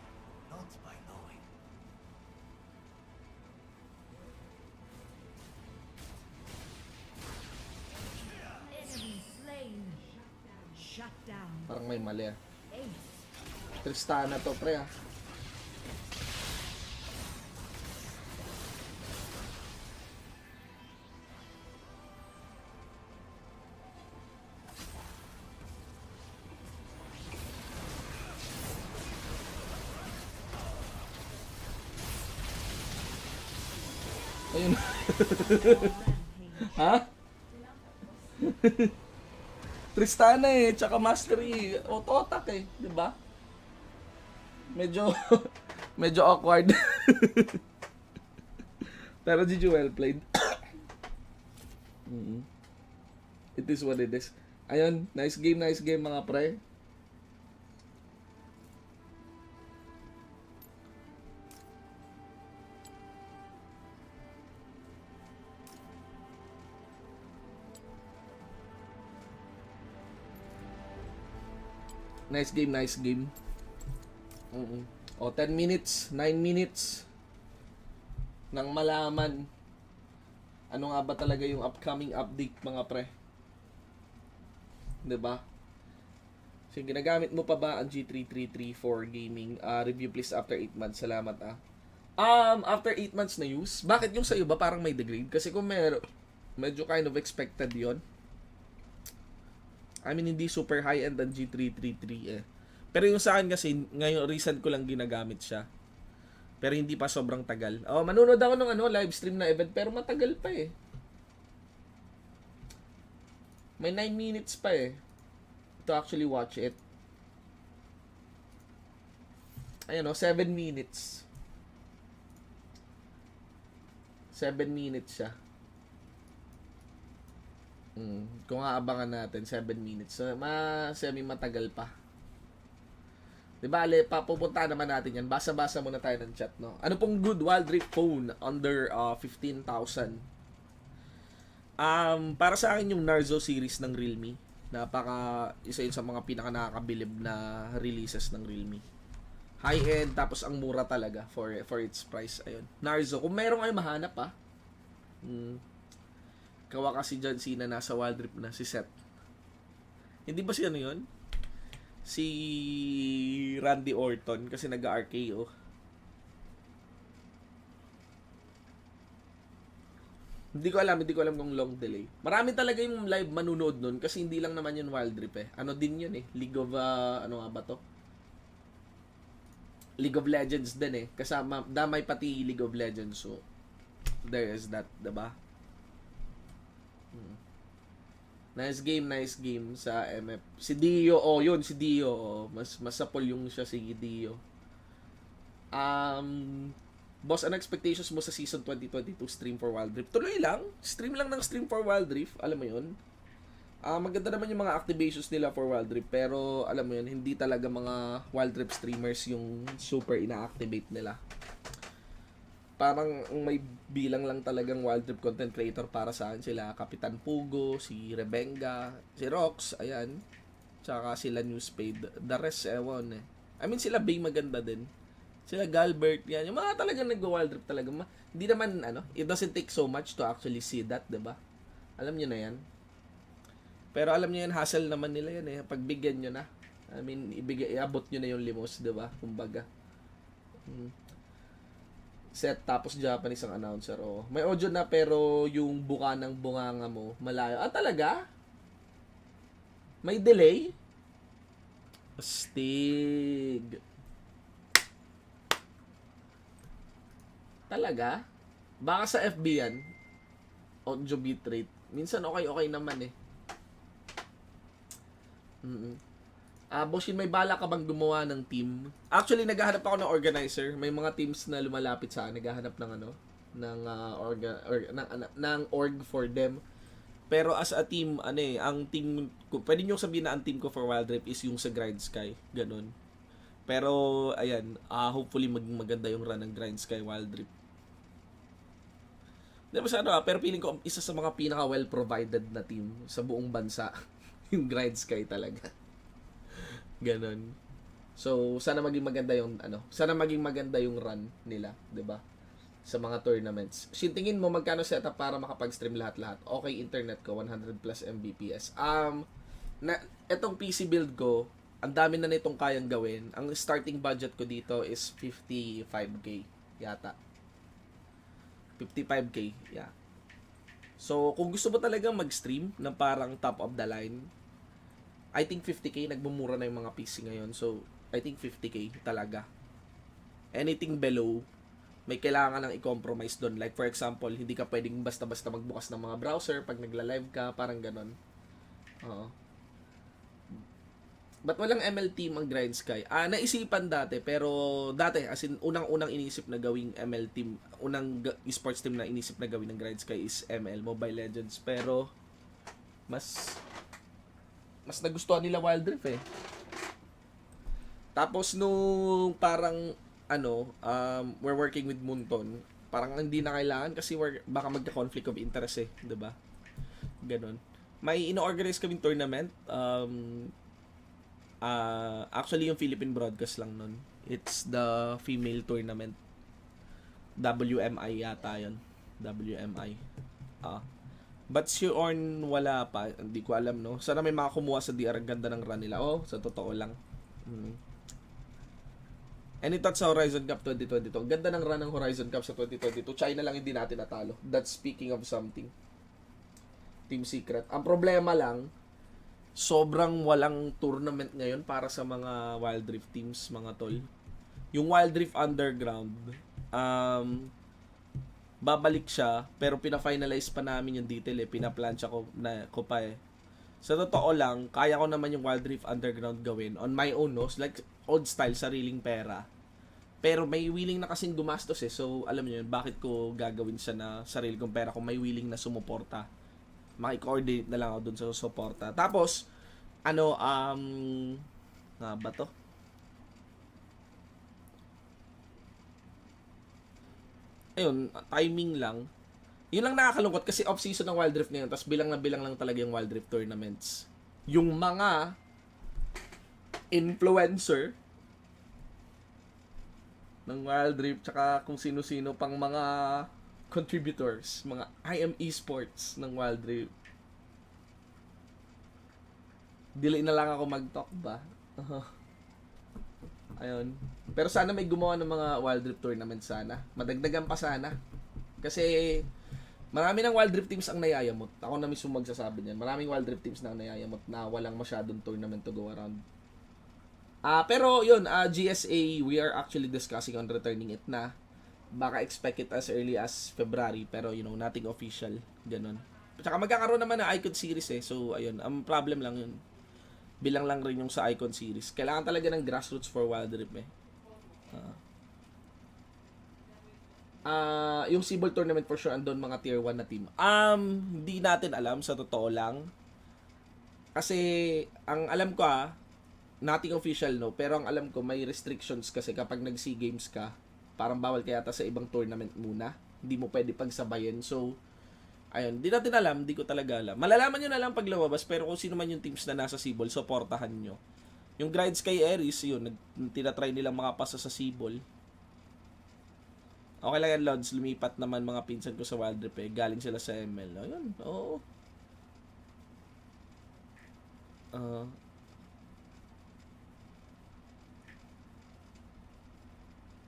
not by knowing. Enemy slain. Shut down. Parang may mali ah. Ace. Tristana to pre ah. Ayun. Ha? Tristana eh, tsaka Mastery, auto-attack eh, di ba? Medyo, medyo awkward. Pero GG well played. It is what it is. Ayun, nice game mga pre. Nice game. O, 10 minutes, 9 minutes nang malaman ano nga ba talaga yung upcoming update mga pre. 'Di ba? So, ginagamit mo pa ba ang G3334 gaming? Review please after 8 months. Salamat after 8 months na use, bakit yung sa'yo ba parang may degrade? Kasi kung medyo kind of expected yon. I mean, hindi super high-end ang G333 eh. Pero yung sa akin kasi, ngayon, recent ko lang ginagamit siya. Pero hindi pa sobrang tagal. Oh, manonood ako ng live stream na event, pero matagal pa eh. May 9 minutes pa eh. To actually watch it. Ayan o, 7 minutes. 7 minutes siya. Kung aabangan natin, 7 minutes. So, semi-matagal pa. Diba, pupunta naman natin yan. Basa-basa muna tayo ng chat, no? Ano pong good Wild Rift phone under 15,000? Para sa akin yung Narzo series ng Realme. Isa yun sa mga pinaka nakakabilib na releases ng Realme. High-end, tapos ang mura talaga for its price. Ayun. Narzo, kung meron kayo mahanap kawa kasi John Cena nasa Wild Rift na, si Seth. Hindi ba si ano yun? Si Randy Orton kasi nag-RKO. Hindi ko alam kung long delay. Marami talaga yung live manunood nun kasi hindi lang naman yun Wild Rift eh. Ano din yun eh. League of, ano nga ba to? League of Legends din eh. Kasama, damay pati League of Legends. So, there is that, diba? Nice game sa MF. Si Dio, yun, si Dio. Mas sapol yung siya si Dio. Boss, ano expectations mo sa season 2022 stream for Wild Rift? Tuloy lang. Stream lang ng stream for Wild Rift. Alam mo yun? Maganda naman yung mga activations nila for Wild Rift. Pero, alam mo yun, hindi talaga mga Wild Rift streamers yung super ina-activate nila. Parang may bilang lang talagang Wild Rift content creator para saan sila. Kapitan Pugo, si Rebenga, si Rox, ayan. Tsaka sila Newspade. The rest, ewan eh. I mean, sila Bay maganda din. Sila Galbert, yan. Yung mga talagang nag-Wild Rift talaga. Hindi naman, it doesn't take so much to actually see that, diba? Alam nyo na yan. Pero alam nyo yan, hassle naman nila yan eh. Pagbigyan nyo na. I mean, iabot nyo na yung limos, diba? Kumbaga. Set tapos Japanese ang announcer. May audio na pero yung buka ng bunganga mo malayo. Talaga? May delay? Astig. Talaga? Baka sa FB yan. Audio bitrate. Minsan okay naman eh. Boshin, may bala ka bang gumawa ng team? Actually, naghahanap ako ng organizer. May mga teams na lumalapit sa akin. Naghahanap ng ng org for them. Pero as a team, ang team ko, pwede nyo sabihin na ang team ko for Wild Rift is yung sa Grind Sky. Ganun. Pero, ayan, hopefully maging maganda yung run ng Grind Sky Wild Rift. Di ba pero feeling ko isa sa mga pinaka well provided na team sa buong bansa. Yung Grind Sky talaga. Ganon. So, sana maging maganda yung run nila, 'di ba? Sa mga tournaments. Tingin mo magkano setup para makapag-stream lahat-lahat? Okay, internet ko 100 plus Mbps. Etong PC build ko, ang dami na nitong kayang gawin. Ang starting budget ko dito is 55k yata. 55k, yeah. So, kung gusto mo talagang mag-stream ng parang top of the line, I think 50k, nagbumura na yung mga PC ngayon. So, I think 50k talaga. Anything below, may kailangan nang i-compromise doon. Like for example, hindi ka pwedeng basta-basta magbukas ng mga browser pag nagla-live ka, parang ganon. Ba't walang ML team ang Grind Sky? Naisipan dati, pero dati, as in, unang-unang inisip na gawing ML team, unang esports team na inisip na gawin ng Grind Sky is ML, Mobile Legends. Pero, mas mas nagustuhan nila Wild Rift eh. Tapos nung parang we're working with Moonton, parang hindi na kailangan kasi baka magka-conflict of interest eh, 'di ba? Ganon. May ino-organize kaming tournament. Actually yung Philippine broadcast lang nun. It's the female tournament. WMI yata yun. WMI. But si Orn wala pa. Hindi ko alam, no? Sana may mga kumuha sa DR. Ganda ng run nila. Oh, sa totoo lang. Any thoughts sa Horizon Cup 2022? Ganda ng run ng Horizon Cup sa 2022. China lang hindi natin natalo. That's speaking of something. Team Secret. Ang problema lang, sobrang walang tournament ngayon para sa mga Wild Rift teams, mga tol. Yung Wild Rift Underground, babalik siya, pero pina-finalize pa namin yung detail eh. Pinaplansya ko pa eh. Sa totoo lang, kaya ko naman yung Wild Rift Underground gawin on my own, no? Like, old style, sariling pera. Pero may willing na kasing gumastos eh. So, alam niyo yun, bakit ko gagawin siya na sarili kong pera kung may willing na sumuporta? Maki-coordinate na lang ako dun sa suporta. Tapos, nga ba to? Ayun, timing lang. Yun lang nakakalungkot kasi off-season ng Wild Rift ngayon, tapos bilang na bilang lang talaga yung Wild Rift tournaments. Yung mga influencer ng Wild Rift, tsaka kung sino-sino pang mga contributors, mga IM Esports ng Wild Rift. Dili na lang ako mag-talk ba? Ayun. Pero sana may gumawa ng mga Wild Rift tournament sana. Madagdagan pa sana. Kasi marami ng Wild Rift teams ang nayayamot. Ako na mismo magsasabi niyan. Maraming Wild Rift teams na nayayamot na walang masyadong tournament to go around. Pero yun, GSA, we are actually discussing on returning it na. Baka expect it as early as February, pero nothing official. Ganon. Tsaka magkakaroon naman ng Icon Series eh. So, ayun. Ang problem lang yun. Bilang lang rin yung sa Icon Series. Kailangan talaga ng grassroots for Wild Rift eh. Yung Cebol tournament for sure andun mga tier 1 na team. Hindi natin alam sa totoo lang. Kasi ang alam ko nothing official no, pero ang alam ko may restrictions kasi kapag nag-SEA Games ka, parang bawal kaya sa ibang tournament muna. Hindi mo pwede pagsabayin. So, ayun, di natin alam, di ko talaga alam. Malalaman nyo na lang pag lumabas, pero kung sino man yung teams na nasa Cebol, supportahan nyo. Yung Grind Sky Aries, yun, tinatry nilang makapasa sa Cebol. Okay lang yan, Lods. Lumipat naman mga pinsan ko sa Wild Rift eh. Galing sila sa ML. Ayun, oo.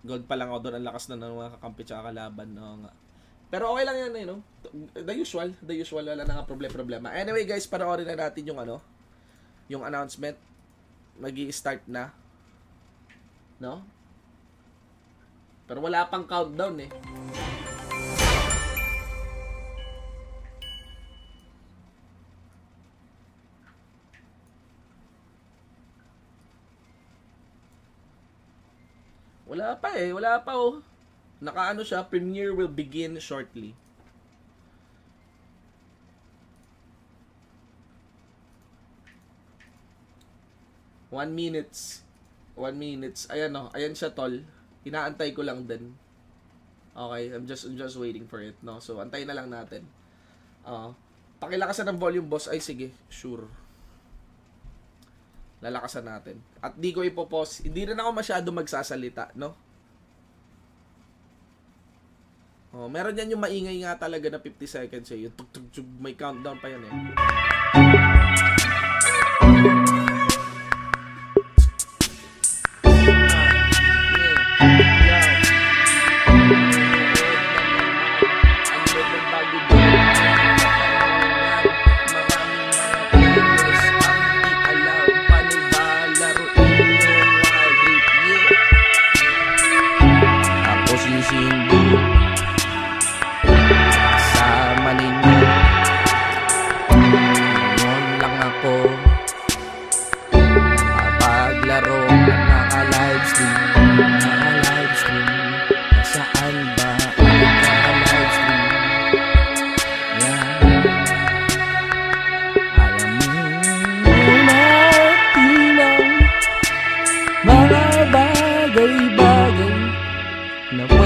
Gold pa lang ako doon. Ang lakas na ng mga kakampi tsaka kalaban. Oo nga. Pero okay lang yan, no? The usual. Wala na nga problema. Anyway, guys, panoorin na natin yung yung announcement. Magi-start na. No? Pero wala pang countdown eh. Wala pa oh. Nakaano siya, premiere will begin shortly. One minutes. Ayan oh, ayan siya tol. Inaantay ko lang din. Okay, I'm just waiting for it, no. So antayin na lang natin. Pakilakasan ng volume boss ay sige, sure. Lalakasan natin. At di ko ipopause. Hindi rin ako masyado magsasalita, no? Meron yan yung maingay nga talaga na 50 seconds eh. Yung tug-tug-tug, may countdown pa yan eh.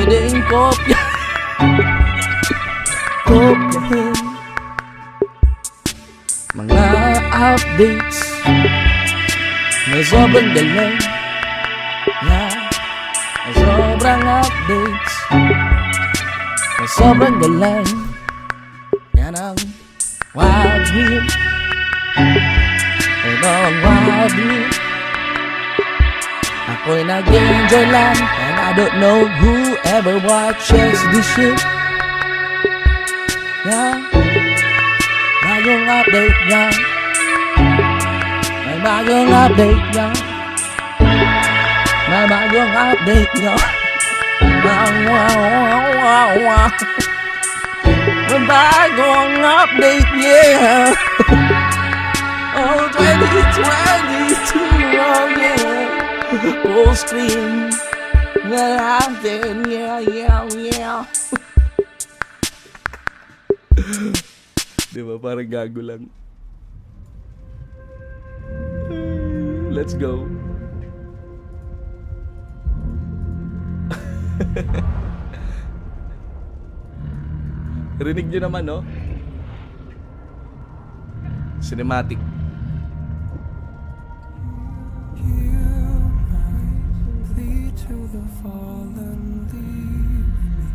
pwedeng kopya. Kopyahin mga updates na sobrang galing. Yeah, na sobrang updates na sobrang galing. Yan ang Wild Wheel. Ito ang Wild Wheel. Ako'y nag-enjoy lang, and I don't know who ever watches this shit. Yeah, bagong update yan. May bagong update yan. May bagong update yan. May bagong update, yeah. Oh, 2022, oh yeah. Full screen na natin, yeah. Diba, parang gago lang. Let's go. Rinig nyo naman, no? Cinematic. To the fallen, leave me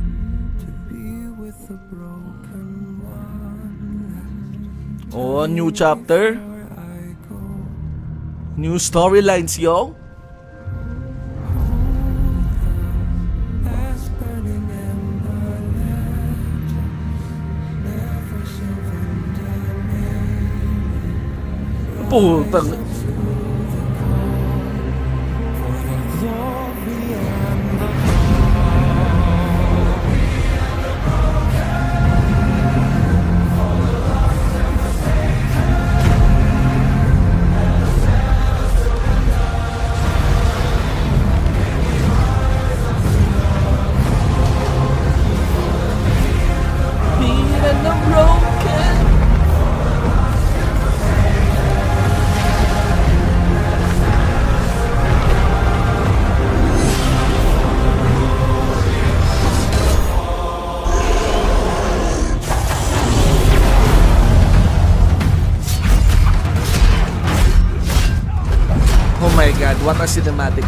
to be with the broken one. Oh, new chapter. Where I go, New storylines, yo. as burning ember legend, never shall Putang. Oh my god, what a cinematic.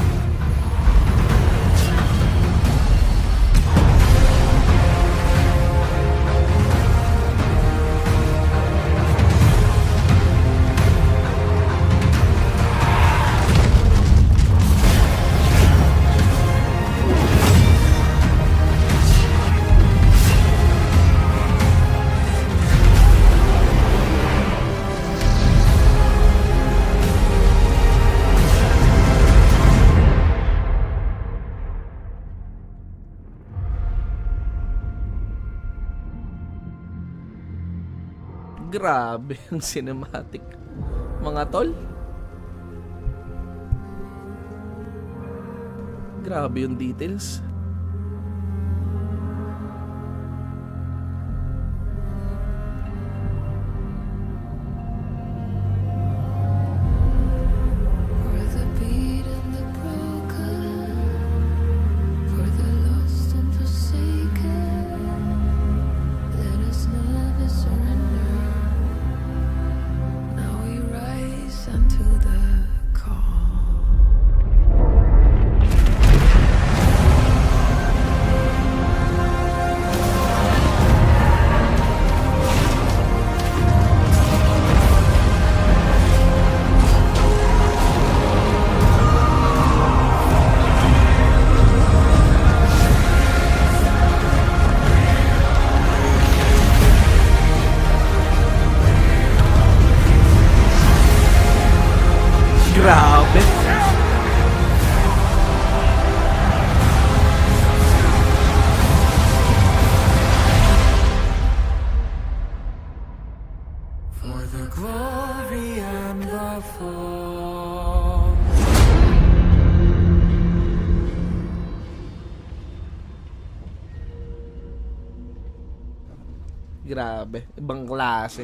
Grabe ang cinematic. Mga tol. Grabe yung details. For the beat and the broken, for the lost and forsaken, let us never surrender. Now we rise unto the call. Grabe. For the glory and the fall. Grabe. Ibang klase.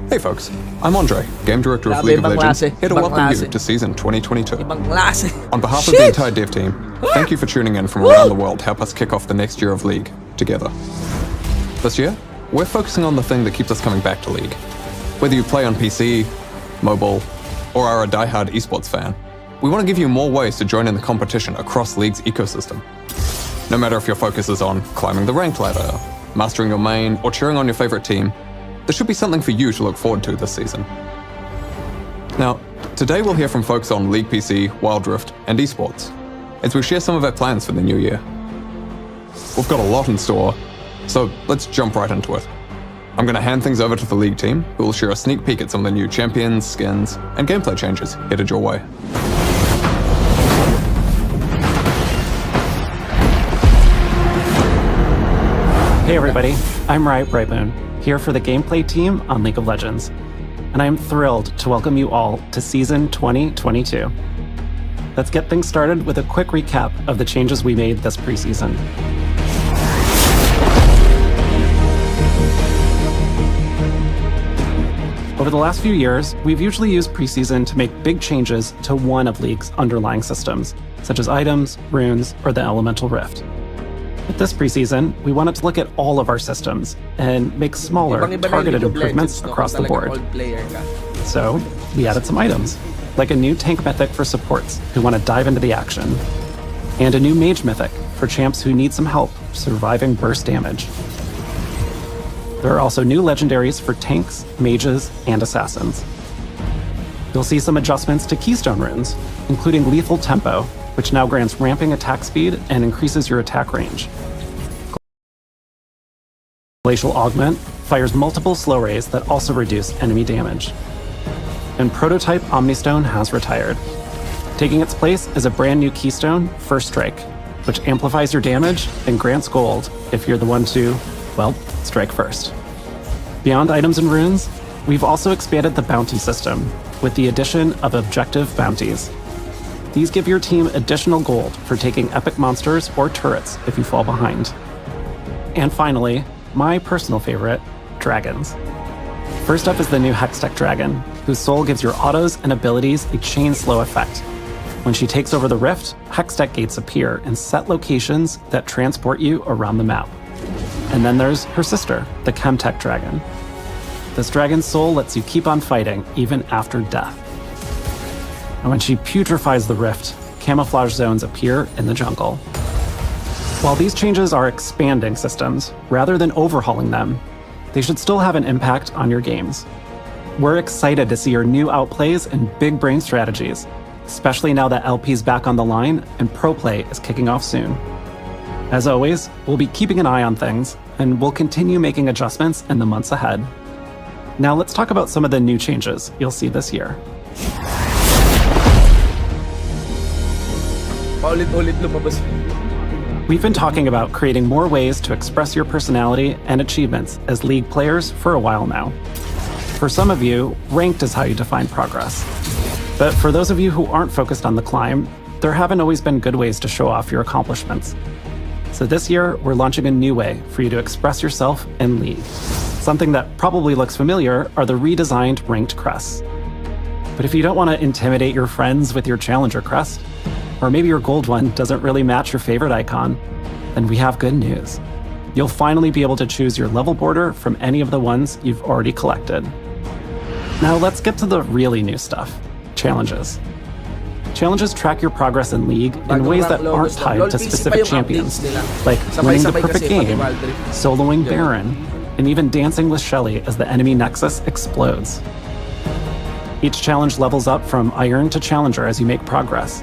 Hey folks, I'm Andre, Game Director of Grabe, League of ibang Legends, klase, here to ibang welcome you klase. to Season 2022. Ibang klase. On behalf of the entire dev team, thank you for tuning in from around the world to help us kick off the next year of League together. This year, we're focusing on the thing that keeps us coming back to League. Whether you play on PC, mobile, or are a diehard esports fan, we want to give you more ways to join in the competition across League's ecosystem. No matter if your focus is on climbing the ranked ladder, mastering your main, or cheering on your favorite team, there should be something for you to look forward to this season. Now, today we'll hear from folks on League PC, Wild Rift, and esports, as we share some of our plans for the new year. We've got a lot in store, so let's jump right into it. I'm going to hand things over to the League team, who will share a sneak peek at some of the new champions, skins, and gameplay changes headed your way. Hey everybody, I'm Riot Brightmoon, here for the gameplay team on League of Legends, and I am thrilled to welcome you all to Season 2022. Let's get things started with a quick recap of the changes we made this preseason. Over the last few years, we've usually used preseason to make big changes to one of League's underlying systems, such as items, runes, or the Elemental Rift. With this preseason, we wanted to look at all of our systems and make smaller, Ibang-iba na yung targeted League of improvements Legends, no? across the Kung talagang board. old player ka. So, we added some items, like a new tank mythic for supports who want to dive into the action, and a new mage mythic for champs who need some help surviving burst damage. There are also new legendaries for tanks, mages, and assassins. You'll see some adjustments to keystone runes, including lethal tempo, which now grants ramping attack speed and increases your attack range. Glacial Augment fires multiple slow rays that also reduce enemy damage. And Prototype Omnistone has retired. Taking its place is a brand new keystone, First Strike, which amplifies your damage and grants gold if you're the one to, well, strike first. Beyond items and runes, we've also expanded the bounty system with the addition of objective bounties. These give your team additional gold for taking epic monsters or turrets if you fall behind. And finally, my personal favorite, dragons. First up is the new Hextech Dragon, whose soul gives your autos and abilities a chain slow effect. When she takes over the rift, Hextech gates appear in set locations that transport you around the map. And then there's her sister, the Chemtech Dragon. This dragon's soul lets you keep on fighting even after death. And when she putrefies the rift, camouflage zones appear in the jungle. While these changes are expanding systems, rather than overhauling them, they should still have an impact on your games. We're excited to see your new outplays and big brain strategies, especially now that LP's back on the line and Pro Play is kicking off soon. As always, we'll be keeping an eye on things, and we'll continue making adjustments in the months ahead. Now let's talk about some of the new changes you'll see this year. Paulit-ulit lumabas. We've been talking about creating more ways to express your personality and achievements as League players for a while now. For some of you, ranked is how you define progress. But for those of you who aren't focused on the climb, there haven't always been good ways to show off your accomplishments. So this year, we're launching a new way for you to express yourself in League. Something that probably looks familiar are the redesigned ranked crests. But if you don't want to intimidate your friends with your challenger crest, or maybe your gold one doesn't really match your favorite icon, then we have good news. You'll finally be able to choose your level border from any of the ones you've already collected. Now let's get to the really new stuff, challenges. Challenges track your progress in League in ways that aren't tied to specific champions, like winning the perfect game, soloing Baron, and even dancing with Shelly as the enemy nexus explodes. Each challenge levels up from Iron to Challenger as you make progress.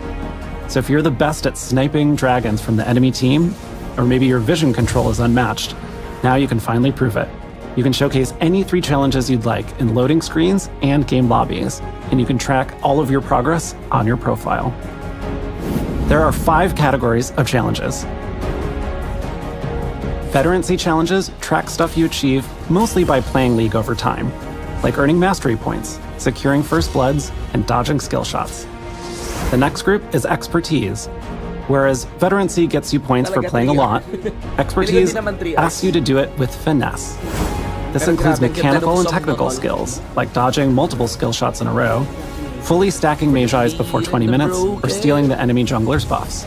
So if you're the best at sniping dragons from the enemy team, or maybe your vision control is unmatched, now you can finally prove it. You can showcase any 3 challenges you'd like in loading screens and game lobbies, and you can track all of your progress on your profile. There are 5 categories of challenges. Veterancy challenges track stuff you achieve mostly by playing League over time, like earning mastery points, securing first bloods, and dodging skill shots. The next group is expertise. Whereas veterancy gets you points for playing a lot, expertise asks you to do it with finesse. This Pero includes grabe, ang ganda mechanical nung and song technical mo, tol. skills, like dodging multiple skill shots in a row, fully stacking mage eyes before 20 minutes, or stealing the enemy jungler's buffs.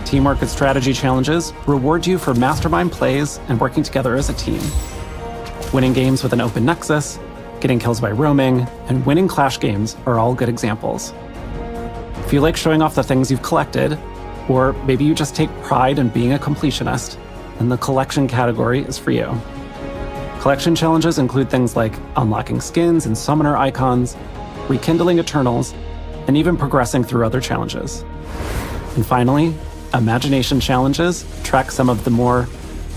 Teamwork and strategy challenges reward you for mastermind plays and working together as a team. Winning games with an open nexus, getting kills by roaming, and winning clash games are all good examples. If you like showing off the things you've collected, or maybe you just take pride in being a completionist, then the collection category is for you. Collection challenges include things like unlocking skins and summoner icons, rekindling Eternals, and even progressing through other challenges. And finally, imagination challenges track some of the more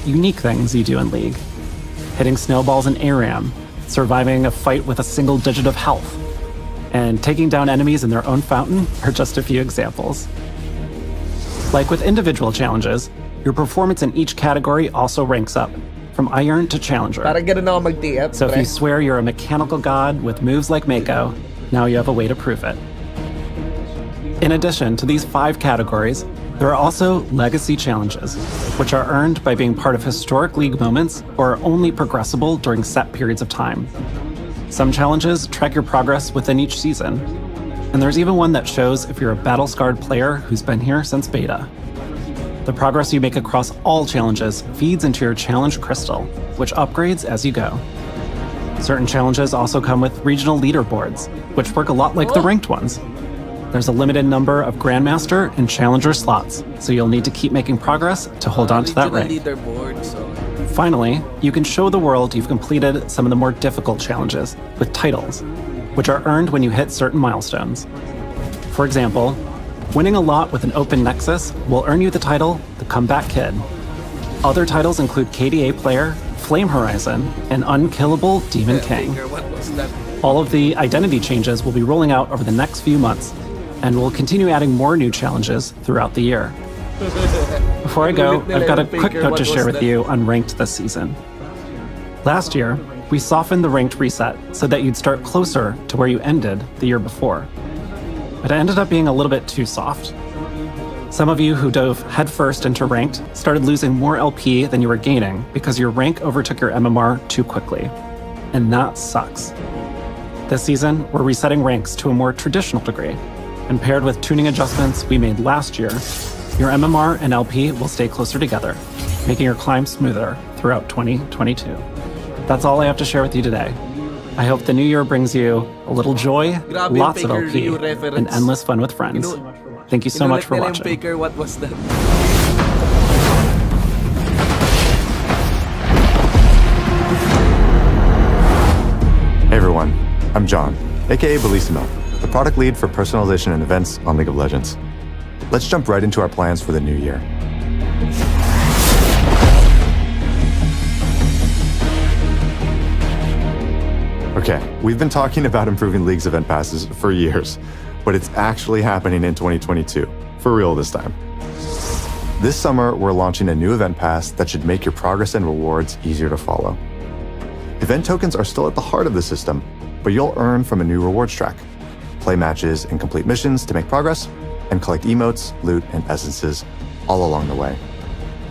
unique things you do in League. Hitting snowballs in ARAM, surviving a fight with a single digit of health, and taking down enemies in their own fountain are just a few examples. Like with individual challenges, your performance in each category also ranks up, from Iron to Challenger. Parang ganun ako mag-TF, So if pre. you swear you're a mechanical god with moves like Mako, now you have a way to prove it. In addition to these 5 categories, there are also legacy challenges, which are earned by being part of historic League moments or are only progressible during set periods of time. Some challenges track your progress within each season, and there's even one that shows if you're a battle-scarred player who's been here since beta. The progress you make across all challenges feeds into your challenge crystal, which upgrades as you go. Certain challenges also come with regional leaderboards, which work a lot like the ranked ones. There's a limited number of Grandmaster and Challenger slots, so you'll need to keep making progress to hold on to that Regional rank. leaderboard, so... Finally, you can show the world you've completed some of the more difficult challenges with titles, which are earned when you hit certain milestones. For example, winning a lot with an open nexus will earn you the title The Comeback Kid. Other titles include KDA Player, Flame Horizon, and Unkillable Demon King. Faker, what was that? All of the identity changes will be rolling out over the next few months, and we'll continue adding more new challenges throughout the year. Before I go, I've got a quick note to share with you on ranked this season. Last year, we softened the ranked reset so that you'd start closer to where you ended the year before. But it ended up being a little bit too soft. Some of you who dove headfirst into ranked started losing more LP than you were gaining because your rank overtook your MMR too quickly. And that sucks. This season, we're resetting ranks to a more traditional degree, and paired with tuning adjustments we made last year, your MMR and LP will stay closer together, making your climb smoother throughout 2022. That's all I have to share with you today. I hope the new year brings you a little joy, Grabe yung lots of Faker LP, Ryu reference. and endless fun with friends. Thank you so much for Inulit nila yung watching. Faker, what was that? Hey everyone, I'm John, aka Bellissimo, the product lead for personalization and events on League of Legends. Let's jump right into our plans for the new year. Okay, we've been talking about improving League's event passes for years, but it's actually happening in 2022, for real this time. This summer, we're launching a new event pass that should make your progress and rewards easier to follow. Event tokens are still at the heart of the system, but you'll earn from a new rewards track. Play matches and complete missions to make progress, and collect emotes, loot, and essences all along the way.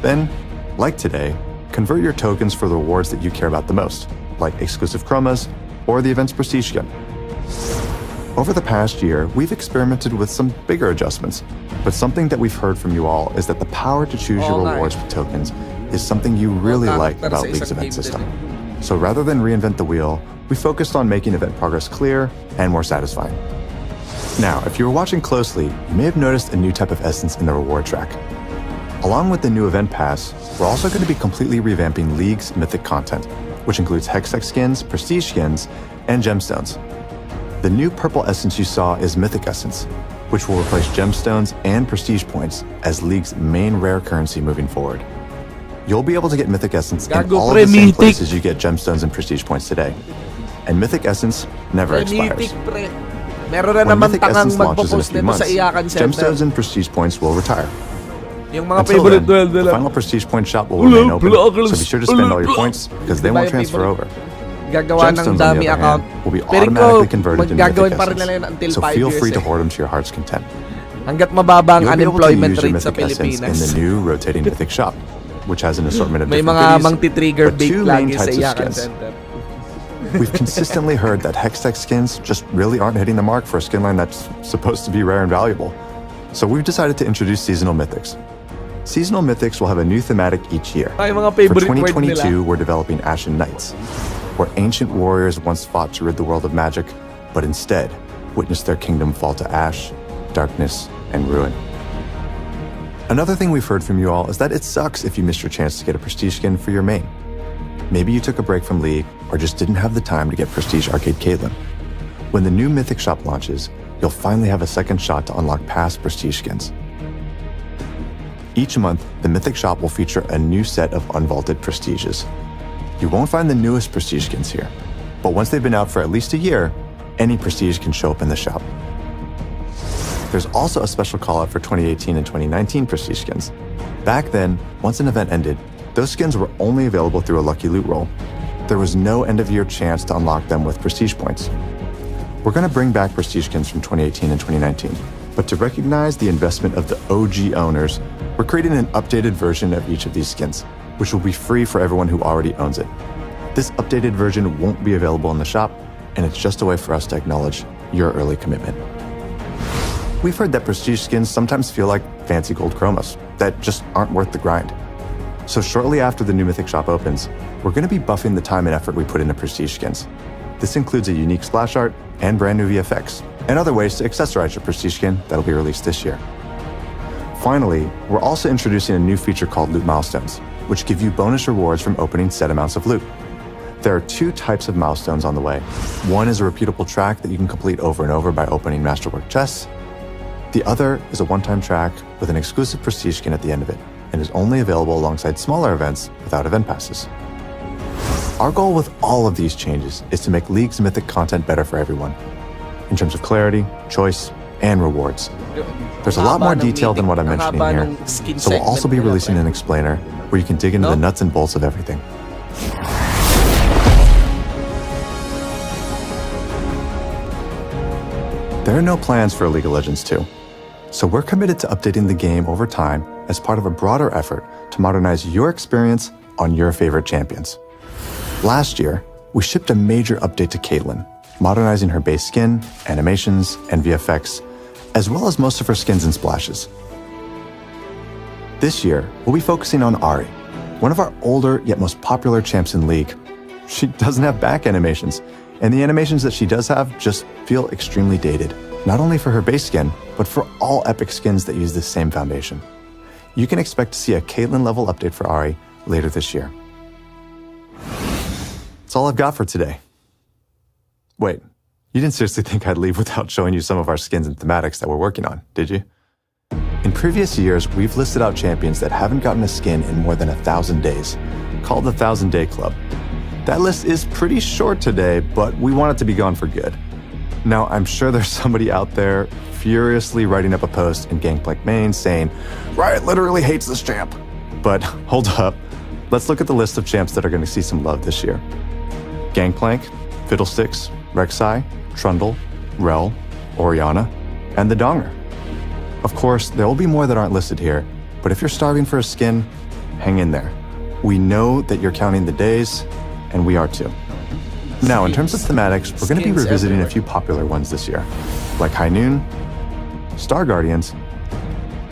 Then, like today, convert your tokens for the rewards that you care about the most, like exclusive chromas or the event's prestige skin. Over the past year, we've experimented with some bigger adjustments, but something that we've heard from you all is that the power to choose your rewards with tokens is something you really like about League's event system. So rather than reinvent the wheel, we focused on making event progress clear and more satisfying. Now, if you were watching closely, you may have noticed a new type of essence in the reward track. Along with the new event pass, we're also going to be completely revamping League's mythic content, which includes Hextech skins, prestige skins, and gemstones. The new purple essence you saw is Mythic Essence, which will replace gemstones and prestige points as League's main rare currency moving forward. You'll be able to get Mythic Essence in Gago, all of pre, the same mythic. places you get gemstones and prestige points today. And Mythic Essence never expires. Mythic, pre. Meron na When naman Mythic tangang Essence launches in a magpo-post few nito sa months, Iyakan Center. gemstones and prestige points will retire. Yung mga Until favorite then, duel the final prestige point shop will remain open, so be sure to spend all your points because they won't transfer over. Gagawa ng Gemstones, on dami the other account. hand, will be Pero automatically converted into maggagawin Mythic pa rin nila yun Essence, until so 5 feel years free to eh. hoard them to your heart's content. Hanggat mababa ang You'll be able to unemployment use your rate sa Mythic Essence in Pilipinas. the new rotating Mythic shop, which has an assortment of May different mga goodies. mang-trigger but bait two main lagi sa types of Iyakan skins. Center. We've consistently heard that Hextech skins just really aren't hitting the mark for a skin line that's supposed to be rare and valuable. So we've decided to introduce seasonal mythics. Seasonal mythics will have a new thematic each year. Ay, mga For favorite word 2022, nila. we're developing Ashen Knights, where ancient warriors once fought to rid the world of magic, but instead witnessed their kingdom fall to ash, darkness, and ruin. Another thing we've heard from you all is that it sucks if you missed your chance to get a prestige skin for your main. Maybe you took a break from League or just didn't have the time to get Prestige Arcade Caitlyn. When the new Mythic shop launches, you'll finally have a second shot to unlock past Prestige skins. Each month, the Mythic shop will feature a new set of unvaulted Prestiges. You won't find the newest Prestige skins here, but once they've been out for at least a year, any Prestige can show up in the shop. There's also a special call-out for 2018 and 2019 Prestige skins. Back then, once an event ended, those skins were only available through a lucky loot roll. There was no end-of-year chance to unlock them with Prestige points. We're going to bring back Prestige skins from 2018 and 2019, but to recognize the investment of the OG owners, we're creating an updated version of each of these skins, which will be free for everyone who already owns it. This updated version won't be available in the shop, and it's just a way for us to acknowledge your early commitment. We've heard that Prestige skins sometimes feel like fancy gold chromos that just aren't worth the grind. So shortly after the new Mythic shop opens, we're going to be buffing the time and effort we put into Prestige skins. This includes a unique splash art and brand new VFX, and other ways to accessorize your Prestige skin that'll be released this year. Finally, we're also introducing a new feature called Loot Milestones, which give you bonus rewards from opening set amounts of loot. There are two types of milestones on the way. One is a repeatable track that you can complete over and over by opening Masterwork chests. The other is a one-time track with an exclusive Prestige skin at the end of it, and is only available alongside smaller events without event passes. Our goal with all of these changes is to make League's Mythic content better for everyone, in terms of clarity, choice, and rewards. There's a lot more detail than what I'm mentioning here, so we'll also be releasing an explainer where you can dig into the nuts and bolts of everything. There are no plans for League of Legends 2, so we're committed to updating the game over time as part of a broader effort to modernize your experience on your favorite champions. Last year, we shipped a major update to Caitlyn, modernizing her base skin, animations, and VFX, as well as most of her skins and splashes. This year, we'll be focusing on Ahri, one of our older yet most popular champs in League. She doesn't have back animations, and the animations that she does have just feel extremely dated, not only for her base skin, but for all epic skins that use the same foundation. You can expect to see a Caitlyn level update for Ahri later this year. That's all I've got for today. Wait, you didn't seriously think I'd leave without showing you some of our skins and thematics that we're working on, did you? In previous years, we've listed out champions that haven't gotten a skin in more than 1,000 days, called the 1,000 Day Club. That list is pretty short today, but we want it to be gone for good. Now, I'm sure there's somebody out there furiously writing up a post in Gangplank Main saying, Riot literally hates this champ. But hold up, let's look at the list of champs that are going to see some love this year. Gangplank, Fiddlesticks, Rek'Sai, Trundle, Rel, Orianna, and the Donger. Of course, there will be more that aren't listed here, but if you're starving for a skin, hang in there. We know that you're counting the days, and we are too. Now, in terms of thematics, we're going to be revisiting a few popular ones this year, like High Noon, Star Guardians,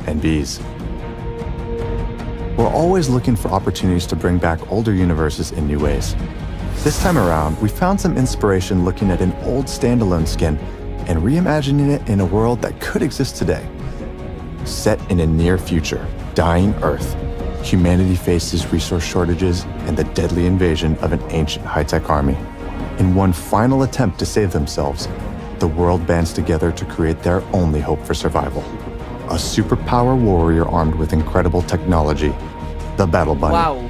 and Bees. We're always looking for opportunities to bring back older universes in new ways. This time around, we found some inspiration looking at an old standalone skin and reimagining it in a world that could exist today. Set in a near future, dying Earth, humanity faces resource shortages and the deadly invasion of an ancient high-tech army. In one final attempt to save themselves, the world bands together to create their only hope for survival. A superpower warrior armed with incredible technology, the Battle Bunny. Wow.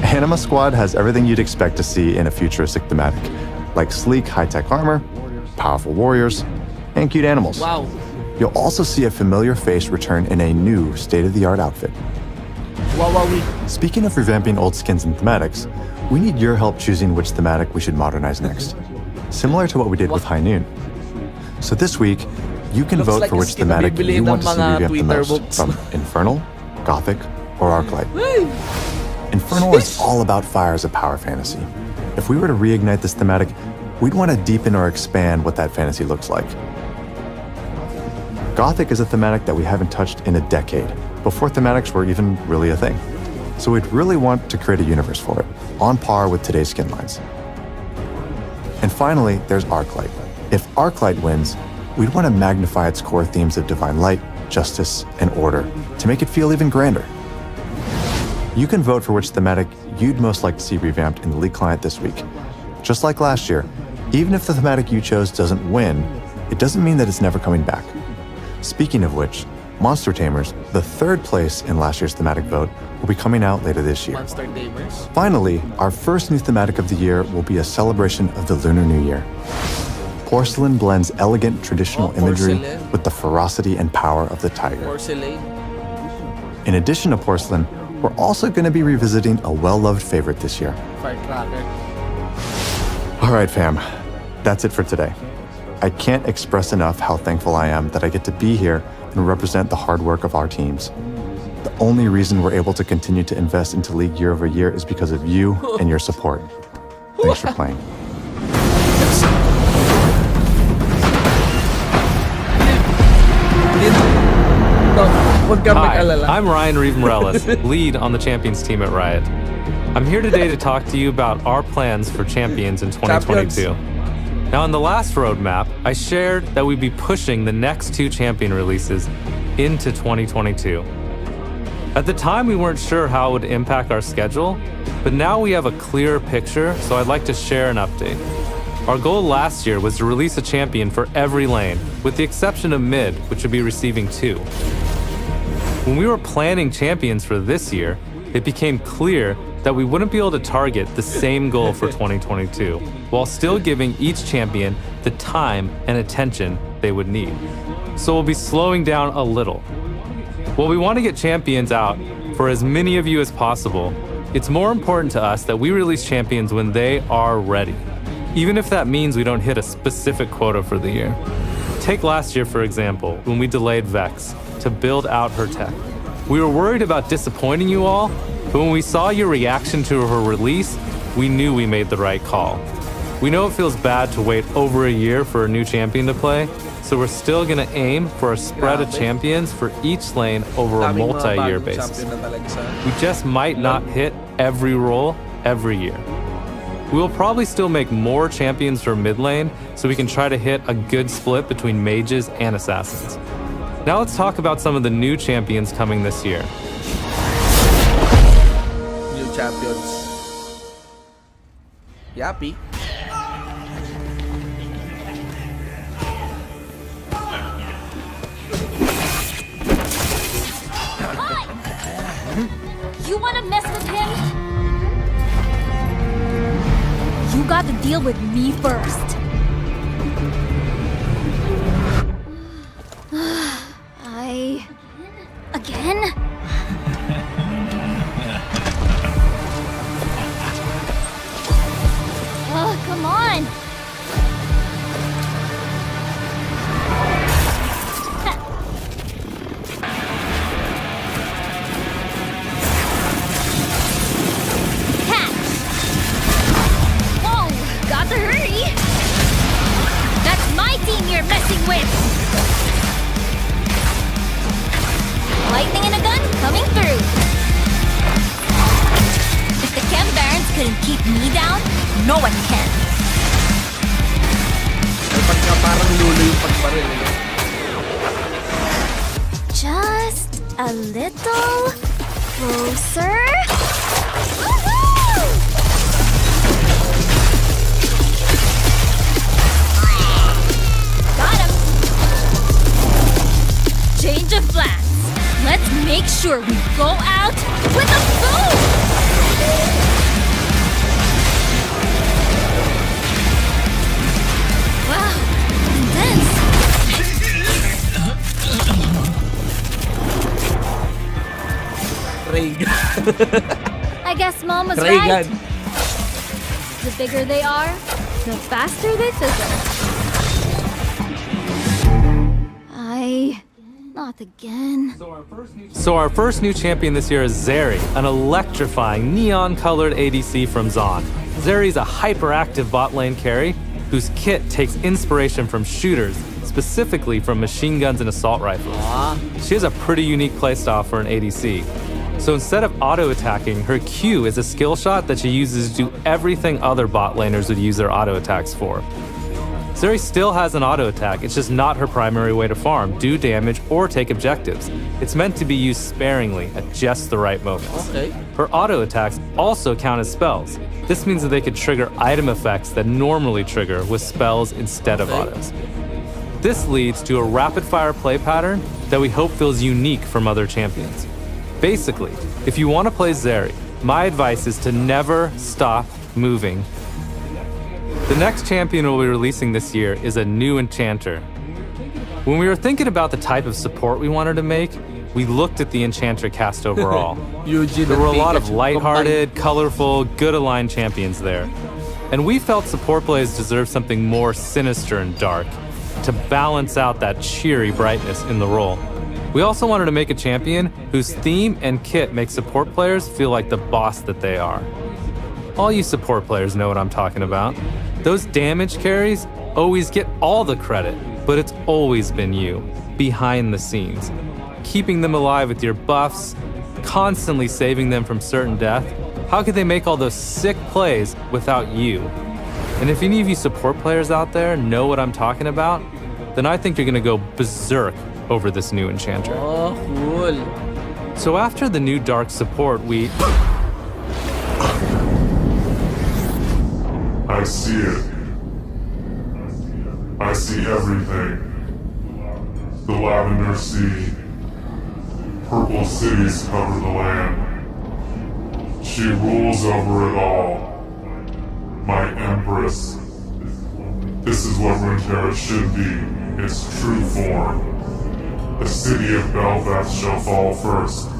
Anima Squad has everything you'd expect to see in a futuristic thematic, like sleek high-tech armor, powerful warriors, and cute animals. Wow. You'll also see a familiar face return in a new state-of-the-art outfit. Wow. Speaking of revamping old skins and thematics, we need your help choosing which thematic we should modernize next, similar to what we did with High Noon. So this week, you can Looks vote like for a which skin na thematic bibili you ng want to see mga revamped the Twitter most, books. from Infernal, Gothic, or Arclight. Infernal is all about fire as a power fantasy. If we were to reignite this thematic, we'd want to deepen or expand what that fantasy looks like. Gothic is a thematic that we haven't touched in a decade, before thematics were even really a thing. So we'd really want to create a universe for it, on par with today's skin lines. And finally, there's Arclight. If Arclight wins, we'd want to magnify its core themes of divine light, justice, and order to make it feel even grander. You can vote for which thematic you'd most like to see revamped in the League client this week. Just like last year, even if the thematic you chose doesn't win, it doesn't mean that it's never coming back. Speaking of which, Monster Tamers, the third place in last year's thematic vote, will be coming out later this year. Monster Tamers. Finally, our first new thematic of the year will be a celebration of the Lunar New Year. Porcelain blends elegant traditional imagery porcelain. with the ferocity and power of the tiger. Porcelain. In addition to porcelain, we're also going to be revisiting a well-loved favorite this year. Firecracker. All right, fam, that's it for today. I can't express enough how thankful I am that I get to be here and represent the hard work of our teams. The only reason we're able to continue to invest into League year over year is because of you and your support. Thanks for playing. Huwag kang Hi, mag-alala. I'm Ryan Reeve Morales, lead on the Champions team at Riot. I'm here today to talk to you about our plans for Champions in 2022. Now, in the last roadmap, I shared that we'd be pushing the next 2 Champion releases into 2022. At the time, we weren't sure how it would impact our schedule, but now we have a clearer picture, so I'd like to share an update. Our goal last year was to release a champion for every lane, with the exception of mid, which would be receiving 2. When we were planning champions for this year, it became clear that we wouldn't be able to target the same goal for 2022, while still giving each champion the time and attention they would need. So we'll be slowing down a little. While we want to get champions out for as many of you as possible, it's more important to us that we release champions when they are ready, even if that means we don't hit a specific quota for the year. Take last year, for example, when we delayed Vex to build out her tech. We were worried about disappointing you all, but when we saw your reaction to her release, we knew we made the right call. We know it feels bad to wait over a year for a new champion to play, so we're still gonna aim for a spread of champions for each lane over a Daming mga multi-year bagong basis. champion na talaga sa- We just might not hit every role every year. We will probably still make more champions for mid lane so we can try to hit a good split between mages and assassins. Now let's talk about some of the new champions coming this year. New champions. Yappy. You wanna mess with him? You gotta deal with me first. Again? Oh, come on! Got to hurry! That's my team you're messing with! Lightning in a gun coming through! If the Chem Barons couldn't keep me down, no one can. Pagka parang lulo yung pagbaril. Just a little closer. Woohoo! Got him! Change of plans. Let's make sure we go out with a boom! Wow, intense! Reagan. I guess Mom was Reagan. right. The bigger they are, the faster they fizzle. Not again. So our first new champion this year is Zeri, an electrifying neon-colored ADC from Zaun. Zeri's a hyperactive bot lane carry whose kit takes inspiration from shooters, specifically from machine guns and assault rifles. She has a pretty unique playstyle for an ADC. So instead of auto-attacking, her Q is a skill shot that she uses to do everything other bot laners would use their auto-attacks for. Zeri still has an auto-attack, it's just not her primary way to farm, do damage, or take objectives. It's meant to be used sparingly at just the right moments. Okay. Her auto-attacks also count as spells. This means that they could trigger item effects that normally trigger with spells instead of autos. This leads to a rapid-fire play pattern that we hope feels unique from other champions. Basically, if you want to play Zeri, my advice is to never stop moving. The next champion we'll be releasing this year is a new enchanter. When we were thinking about the type of support we wanted to make, we looked at the enchanter cast overall. There were a lot of lighthearted, colorful, good-aligned champions there. And we felt support players deserved something more sinister and dark to balance out that cheery brightness in the role. We also wanted to make a champion whose theme and kit make support players feel like the boss that they are. All you support players know what I'm talking about. Those damage carries always get all the credit, but it's always been you, behind the scenes. Keeping them alive with your buffs, constantly saving them from certain death. How could they make all those sick plays without you? And if any of you support players out there know what I'm talking about, then I think you're gonna go berserk over this new enchanter. Oh, cool. So after the new dark support, we... I see it. I see everything. The lavender sea. Purple cities cover the land. She rules over it all. My empress. This is what Runeterra should be, its true form. The city of Belfast shall fall first.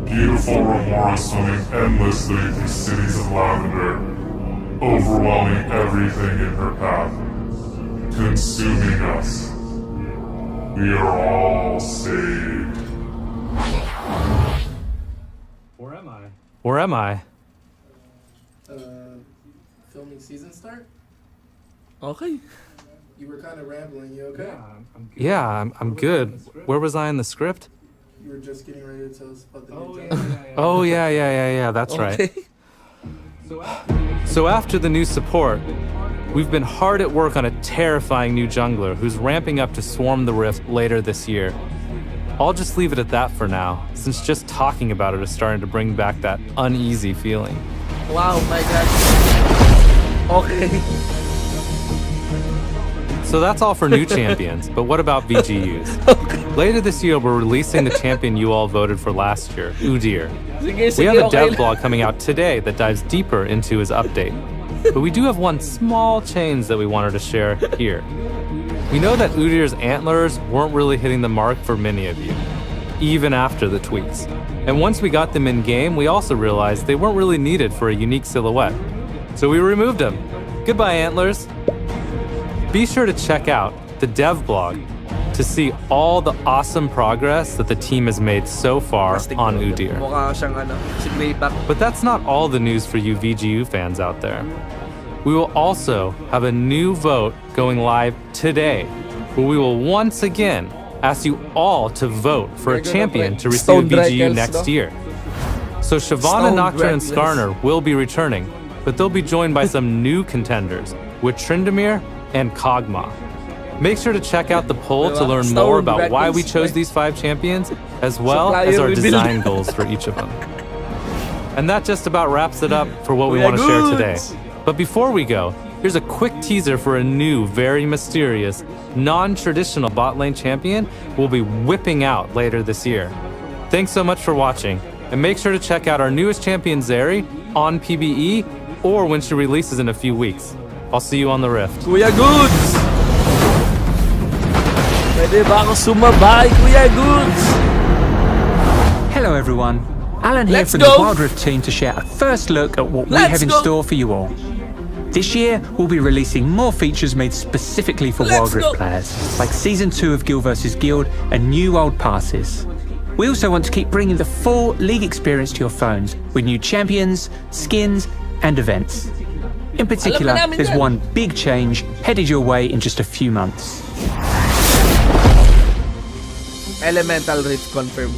Beautiful Remora swimming endlessly through cities of lavender, overwhelming everything in her path, consuming us. We are all saved. Where am I? Where am I? Filming season start? Okay. You were kind of rambling, you okay? Yeah, I'm good. Where was I in the script? You were just getting ready to tell us about the new Oh, yeah, that's right. So after the new support, we've been hard at work on a terrifying new jungler who's ramping up to swarm the Rift later this year. I'll just leave it at that for now, since just talking about it is starting to bring back that uneasy feeling. Wow, my God. Okay. So that's all for new champions, but what about VGUs? Later this year, we're releasing the champion you all voted for last year, Udyr. We have a dev blog coming out today that dives deeper into his update. But we do have one small change that we wanted to share here. We know that Udyr's antlers weren't really hitting the mark for many of you, even after the tweaks. And once we got them in game, we also realized they weren't really needed for a unique silhouette. So we removed them. Goodbye, antlers. Be sure to check out the dev blog to see all the awesome progress that the team has made so far on Udyr. But that's not all the news for you VGU fans out there. We will also have a new vote going live today, where we will once again ask you all to vote for a champion to receive VGU next year. So Shyvana, Nocturne, and Skarner will be returning, but they'll be joined by some new contenders with Tryndamere and Kog'Maw. Make sure to check out the poll to learn more about why we chose these 5 champions, as well as our design goals for each of them. And that just about wraps it up for what we want to share today. But before we go, here's a quick teaser for a new, very mysterious, non-traditional bot lane champion we'll be whipping out later this year. Thanks so much for watching, and make sure to check out our newest champion Zeri on PBE or when she releases in a few weeks. I'll see you on the Rift. Kuya Goods! Pwede ba ako sumabay, Kuya Goods? Hello everyone, Alan here Let's from go. the Wild Rift team to share a first look at what we Let's have in go. store for you all. This year, we'll be releasing more features made specifically for Wild Rift players, like Season 2 of Guild vs. Guild and new Wild Passes. We also want to keep bringing the full League experience to your phones with new champions, skins, and events. In particular, there's one big change headed your way in just a few months. Elemental Rift confirmed.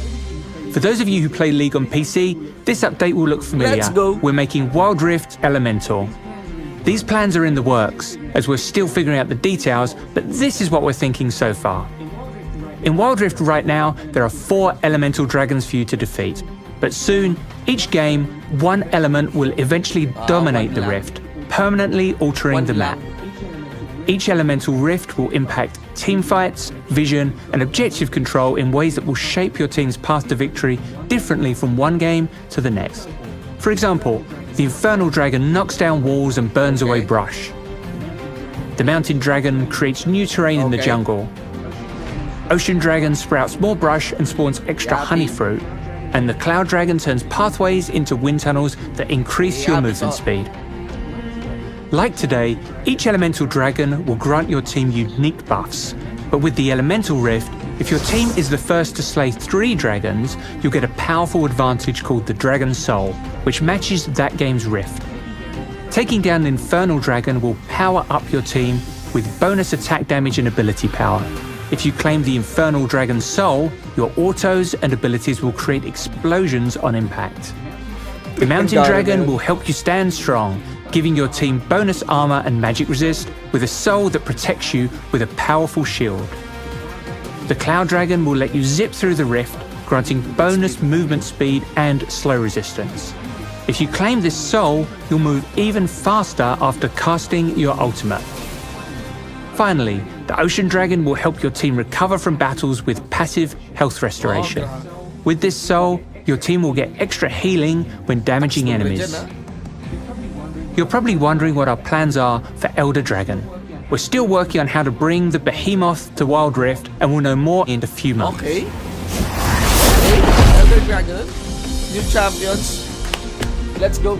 For those of you who play League on PC, this update will look familiar. Let's go. We're making Wild Rift Elemental. These plans are in the works, as we're still figuring out the details, but this is what we're thinking so far. In Wild Rift right now, there are 4 elemental dragons for you to defeat. But soon, each game, one element will eventually dominate the rift, permanently altering the map. Each elemental rift will impact team fights, vision, and objective control in ways that will shape your team's path to victory differently from one game to the next. For example, the Infernal Dragon knocks down walls and burns away brush. The Mountain Dragon creates new terrain in the jungle. Ocean Dragon sprouts more brush and spawns extra honey fruit. And the Cloud Dragon turns pathways into wind tunnels that increase your movement speed. Like today, each elemental dragon will grant your team unique buffs. But with the Elemental Rift, if your team is the first to slay 3 dragons, you'll get a powerful advantage called the Dragon Soul, which matches that game's rift. Taking down the Infernal Dragon will power up your team with bonus attack damage and ability power. If you claim the Infernal Dragon Soul, your autos and abilities will create explosions on impact. The Mountain Dragon will help you stand strong, giving your team bonus armor and magic resist with a soul that protects you with a powerful shield. The Cloud Dragon will let you zip through the rift, granting bonus movement speed and slow resistance. If you claim this soul, you'll move even faster after casting your ultimate. Finally, the Ocean Dragon will help your team recover from battles with passive health restoration. With this soul, your team will get extra healing when damaging enemies. You're probably wondering what our plans are for Elder Dragon. We're still working on how to bring the behemoth to Wild Rift, and we'll know more in a few months. Okay, Elder Dragon, new champions. Let's go.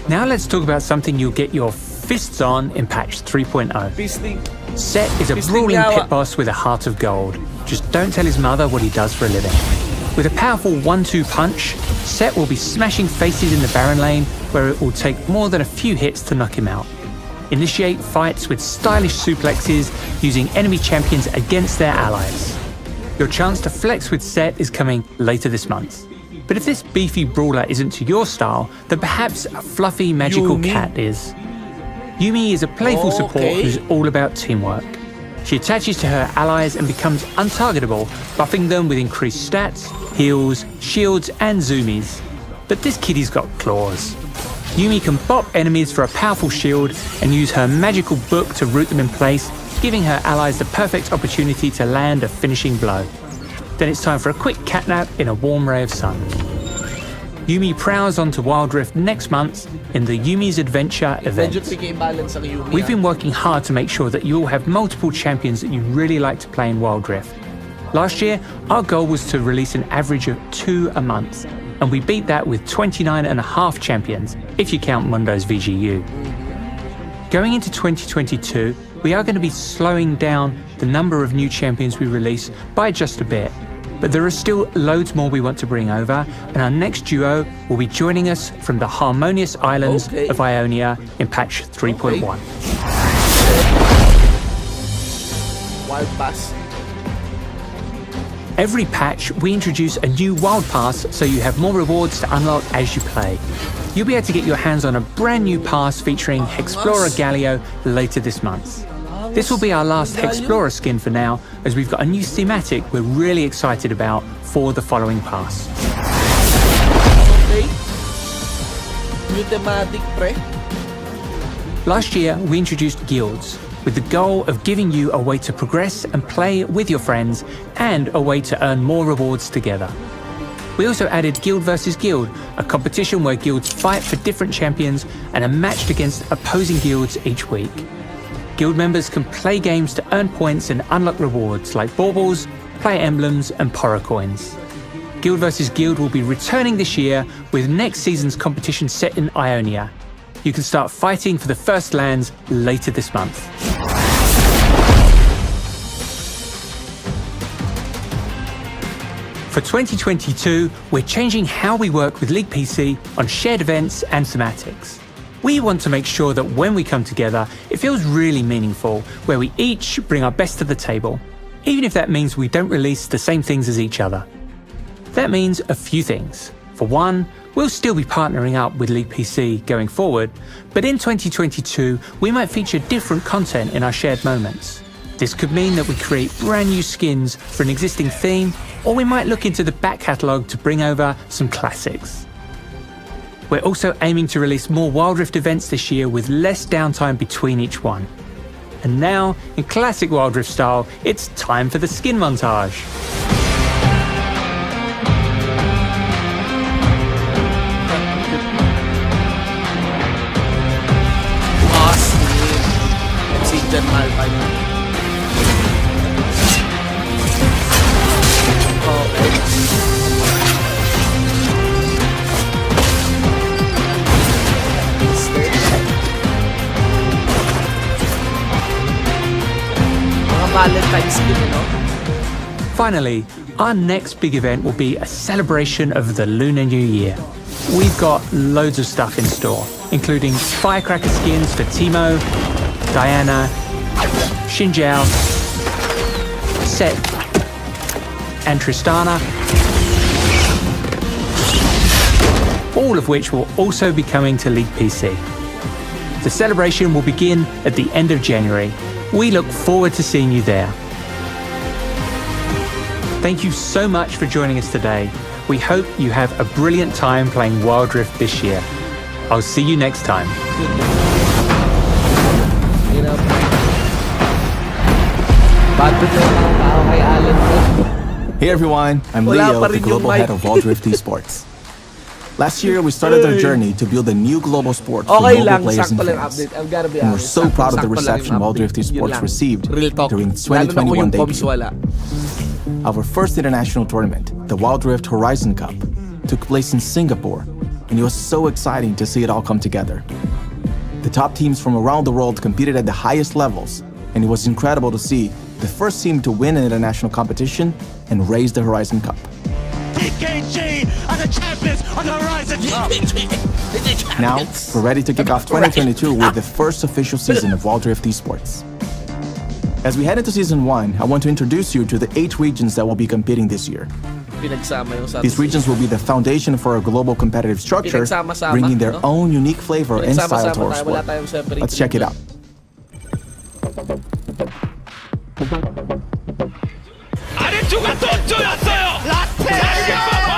Now let's talk about something you'll get your fists on in patch 3.0. Fisting. Set is a brawling pit boss with a heart of gold. Just don't tell his mother what he does for a living. With a powerful 1-2 punch, Set will be smashing faces in the Baron lane, where it will take more than a few hits to knock him out. Initiate fights with stylish suplexes using enemy champions against their allies. Your chance to flex with Set is coming later this month. But if this beefy brawler isn't to your style, then perhaps a fluffy magical cat is. Yumi is a playful support who's all about teamwork. She attaches to her allies and becomes untargetable, buffing them with increased stats, heals, shields, and zoomies. But this kittie's got claws. Yumi can bop enemies for a powerful shield and use her magical book to root them in place, giving her allies the perfect opportunity to land a finishing blow. Then it's time for a quick catnap in a warm ray of sun. Yumi prowls onto Wild Rift next month in the Yumi's Adventure event. We've been working hard to make sure that you all have multiple champions that you really like to play in Wild Rift. Last year, our goal was to release an average of 2 a month, and we beat that with 29.5 champions, if you count Mundo's VGU. Going into 2022, we are going to be slowing down the number of new champions we release by just a bit. But there are still loads more we want to bring over, and our next duo will be joining us from the Harmonious Islands of Ionia in patch 3.1. Wild Pass. Every patch, we introduce a new Wild Pass so you have more rewards to unlock as you play. You'll be able to get your hands on a brand new pass featuring Hexplorer Galio later this month. This will be our last Hexplorer skin for now, as we've got a new thematic we're really excited about for the following pass. Okay. New thematic, pre. Last year, we introduced guilds, with the goal of giving you a way to progress and play with your friends, and a way to earn more rewards together. We also added Guild vs. Guild, a competition where guilds fight for different champions and are matched against opposing guilds each week. Guild members can play games to earn points and unlock rewards like baubles, player emblems, and Poro coins. Guild vs. Guild will be returning this year with next season's competition set in Ionia. you can start fighting for the first lands later this month. For 2022, we're changing how we work with League PC on shared events and thematics. We want to make sure that when we come together, it feels really meaningful, where we each bring our best to the table, even if that means we don't release the same things as each other. That means a few things. For one, we'll still be partnering up with League PC going forward, but in 2022, we might feature different content in our shared moments. This could mean that we create brand new skins for an existing theme, or we might look into the back catalogue to bring over some classics. We're also aiming to release more Wild Rift events this year with less downtime between each one. And now, in classic Wild Rift style, it's time for the skin montage. Finally, our next big event will be a celebration of the Lunar New Year. We've got loads of stuff in store, including firecracker skins for Teemo, Diana, Xinjiao, Set, and Tristana, all of which will also be coming to League PC. The celebration will begin at the end of January. We look forward to seeing you there. Thank you so much for joining us today. We hope you have a brilliant time playing Wild Rift this year. I'll see you next time. Hey everyone, I'm Leo, the global head of Wild Rift Esports. Last year, we started our journey to build a new global sport for mobile players and fans. And we're so proud of the reception Wild Rift Esports received during its 2021 debut. Our first international tournament, the Wild Rift Horizon Cup, took place in Singapore, and it was so exciting to see it all come together. The top teams from around the world competed at the highest levels, and it was incredible to see the first team to win an international competition and raise the Horizon Cup. TKG are the champions of the Horizon Cup! Now, we're ready to kick off 2022 with the first official season of Wild Rift Esports. As we head into Season 1, I want to introduce you to the 8 regions that will be competing this year. These regions will be the foundation for a global competitive structure, bringing their own unique flavor and style to our sport. Let's check it out. 아래쪽가 또 쪼였어요! 라테! 라테!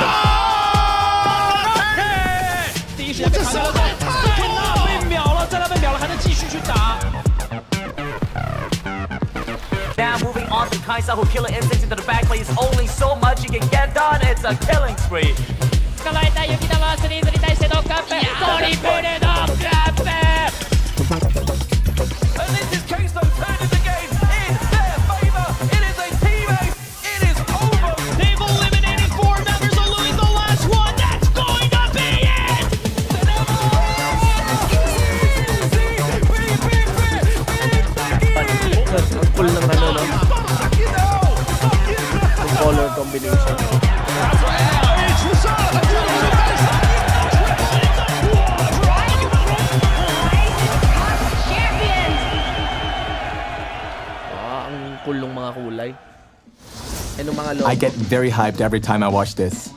第一时间被看到了，被秒了，在那被秒了，还能继续去打。 Now moving on to Kaisa, who killer instincts into the back play is only so much you can get done. It's a killing spree. 捕らえた雪玉シリーズに対してのカッペ、トリプルのカッペ。And this is Kaiso turning the game in their favor. It is a team ace. It is over. They've eliminated 4 members of Louis, the last one. That's going to be it. Full ng ano, no? Yung color combination. Ang cool ng mga kulay. And yung mga logo. I get very hyped every time I watch this.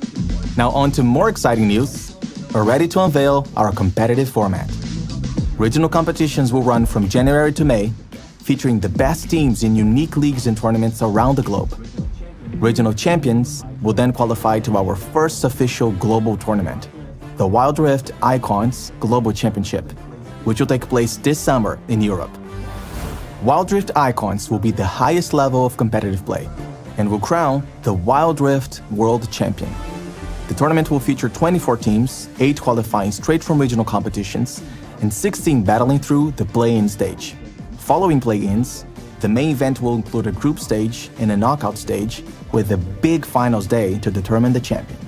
Now on to more exciting news. We're ready to unveil our competitive format. Regional competitions will run from January to May, featuring the best teams in unique leagues and tournaments around the globe. Regional champions will then qualify to our first official global tournament, the Wild Rift Icons Global Championship, which will take place this summer in Europe. Wild Rift Icons will be the highest level of competitive play and will crown the Wild Rift World Champion. The tournament will feature 24 teams, 8 qualifying straight from regional competitions, and 16 battling through the play-in stage. Following play-ins, the main event will include a group stage and a knockout stage with a big finals day to determine the champion.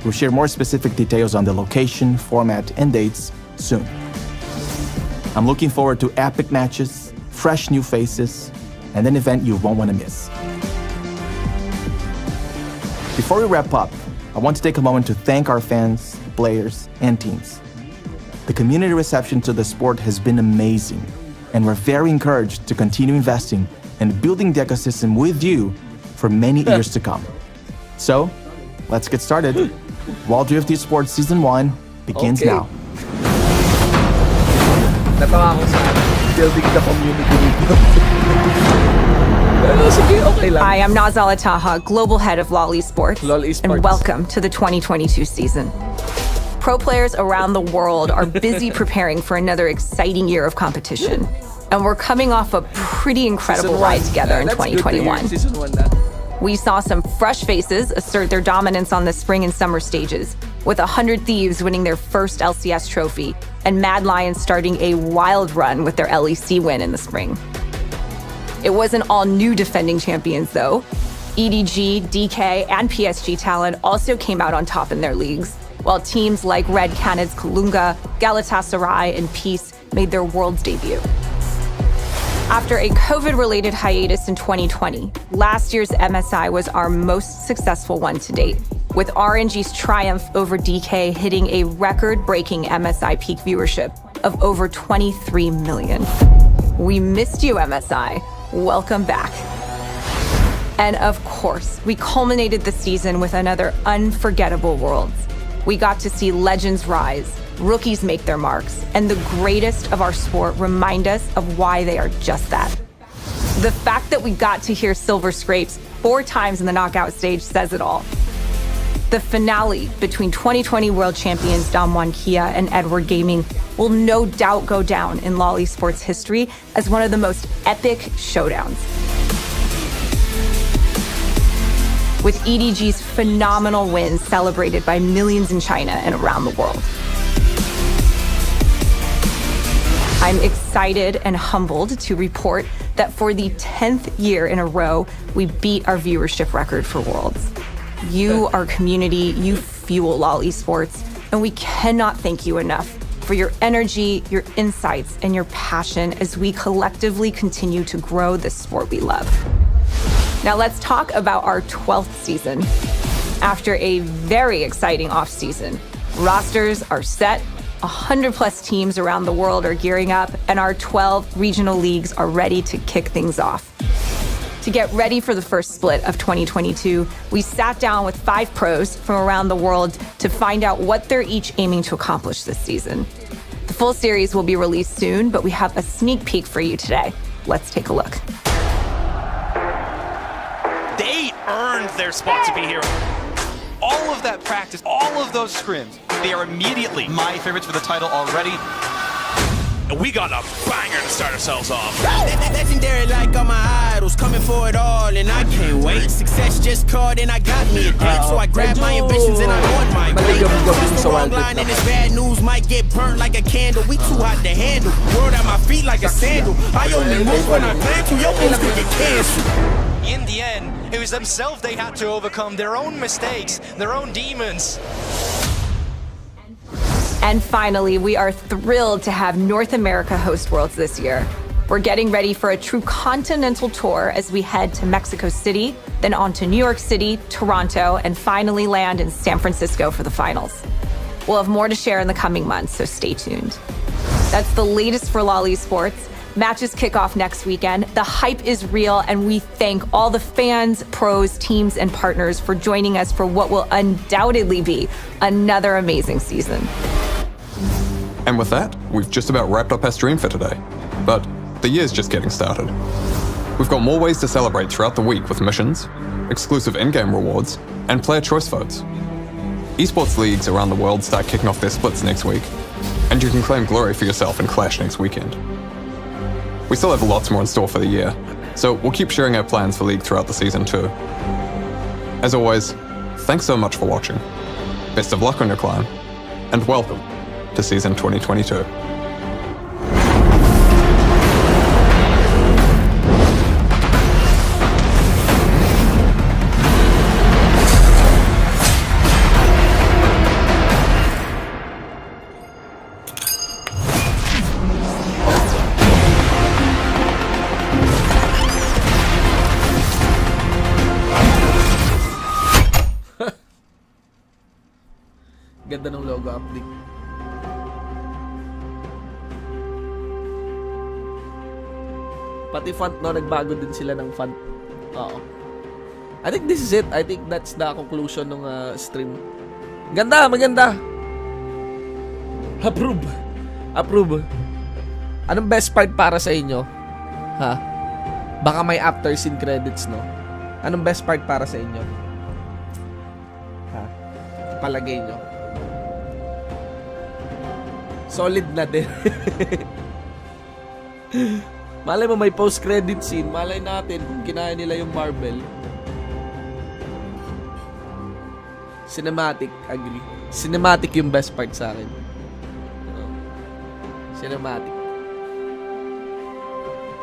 We'll share more specific details on the location, format, and dates soon. I'm looking forward to epic matches, fresh new faces, and an event you won't want to miss. Before we wrap up, I want to take a moment to thank our fans, players, and teams. The community reception to the sport has been amazing, and we're very encouraged to continue investing and building the ecosystem with you for many years to come. So, let's get started. Wild Rift Esports Season 1 begins now. Natawa ako sa building the community dito. Sige, okay lang. Hi, I'm Nazala Taha, Global Head of LoL Esports. LoL Esports. And welcome to the 2022 season. Pro players around the world are busy preparing for another exciting year of competition. And we're coming off a pretty incredible ride together in 2021. Season 1 na. We saw some fresh faces assert their dominance on the spring and summer stages, with 100 Thieves winning their first LCS trophy, and Mad Lions starting a wild run with their LEC win in the spring. It wasn't all new defending champions, though. EDG, DK, and PSG Talent also came out on top in their leagues, while teams like Red Canids Kalunga, Galatasaray, and Peace made their Worlds debut. After a COVID-related hiatus in 2020, last year's MSI was our most successful one to date, with RNG's triumph over DK hitting a record-breaking MSI peak viewership of over 23 million. We missed you, MSI. Welcome back. And of course, we culminated the season with another unforgettable Worlds. We got to see legends rise, rookies make their marks, and the greatest of our sport remind us of why they are just that. The fact that we got to hear Silver Scrapes 4 times in the knockout stage says it all. The finale between 2020 world champions Damwon Kia and Edward Gaming will no doubt go down in LoL Esports history as one of the most epic showdowns. With EDG's phenomenal wins celebrated by millions in China and around the world. I'm excited and humbled to report that for the 10th year in a row, we beat our viewership record for Worlds. You, our community, you fuel LoL Esports, and we cannot thank you enough for your energy, your insights, and your passion as we collectively continue to grow the sport we love. Now let's talk about our 12th season. After a very exciting off-season, rosters are set, 100+ teams around the world are gearing up, and our 12 regional leagues are ready to kick things off. To get ready for the first split of 2022, we sat down with 5 pros from around the world to find out what they're each aiming to accomplish this season. The full series will be released soon, but we have a sneak peek for you today. Let's take a look. They earned their spot to be here. All of that practice, all of those scrims, they are immediately my favorites for the title already. And we got a banger to start ourselves off. Legendary like all my idols, coming for it all, and I can't wait. Success just called and I got me a date, so I grabbed my ambitions and I'm on my way. Cross the wrong line and this bad news might get burnt like a candle. We too hot to handle. World at my feet like a sandal. I only move when I plan to. Your moves could get canceled. In the end, it was themselves they had to overcome, their own mistakes, their own demons. And finally, we are thrilled to have North America host Worlds this year. We're getting ready for a true continental tour as we head to Mexico City, then on to New York City, Toronto, and finally land in San Francisco for the finals. We'll have more to share in the coming months, so stay tuned. That's the latest for LoL Esports. Matches kick off next weekend. The hype is real, and we thank all the fans, pros, teams, and partners for joining us for what will undoubtedly be another amazing season. And with that, we've just about wrapped up our stream for today. But the year's just getting started. We've got more ways to celebrate throughout the week with missions, exclusive in-game rewards, and player choice votes. Esports leagues around the world start kicking off their splits next week, and you can claim glory for yourself in Clash next weekend. We still have lots more in store for the year, so we'll keep sharing our plans for League throughout the season too. As always, thanks so much for watching. Best of luck on your climb, and welcome to Season 2022. ganda ng logo update. Pati font, no? Nagbago din sila ng font. Oo. I think this is it. I think that's the conclusion ng stream. Ganda, maganda. Approve. Approve. Anong best part para sa inyo? Ha? Baka may after scene credits, no? Anong best part para sa inyo? Ha? Palagay nyo. Solid na din. Malay mo may post-credit scene. Malay natin kung kinaya nila yung Marvel. Cinematic, agree. Cinematic yung best part sa akin. Cinematic.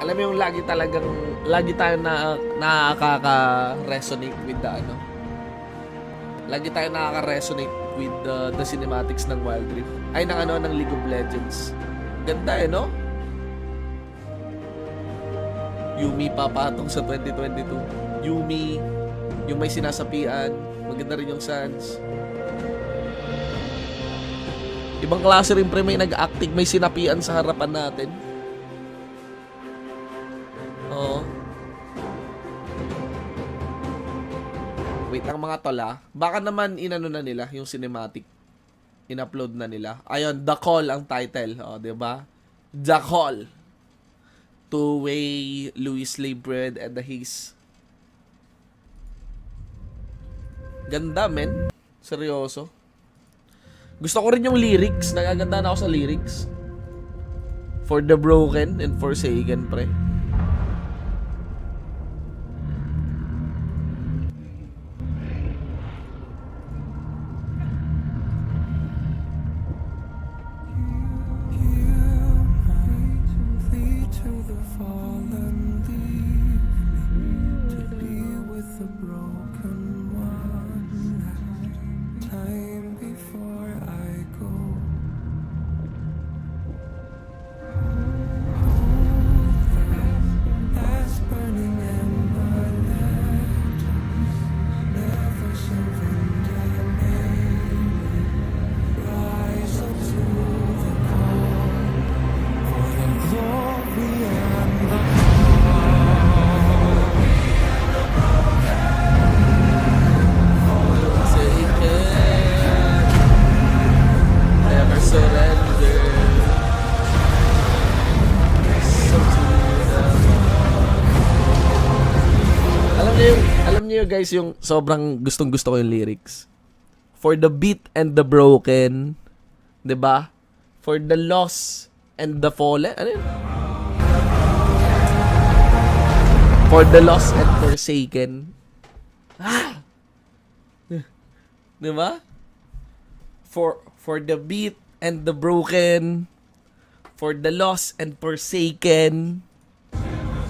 Alam mo yung lagi tayo nakaka-resonate with the ano. Lagi tayo nakaka-resonate with the cinematics ng Wild Rift. Ay, ng League of Legends. Ganda no? Yumi papatong sa 2022. Yumi, yung may sinasapian. Maganda rin yung Sans. Ibang klase rin pre, may nag-acting, may sinapian sa harapan natin. Oo. Wait, ang mga tola. Baka naman inano na nila yung cinematic. In-upload na nila. Ayun, The Call ang title. O, diba? The Call. Two-way, Louis Labred, and the Haze. Ganda, men. Seryoso. Gusto ko rin yung lyrics. Nagaganda na ako sa lyrics. For the broken and forsaken, pre. Guys, yung sobrang gustong-gusto ko yung lyrics. For the beat and the broken, 'di ba? For the lost and the fallen. Ano yun? For the lost and forsaken. Ah! 'Di ba? For the beat and the broken, for the lost and forsaken.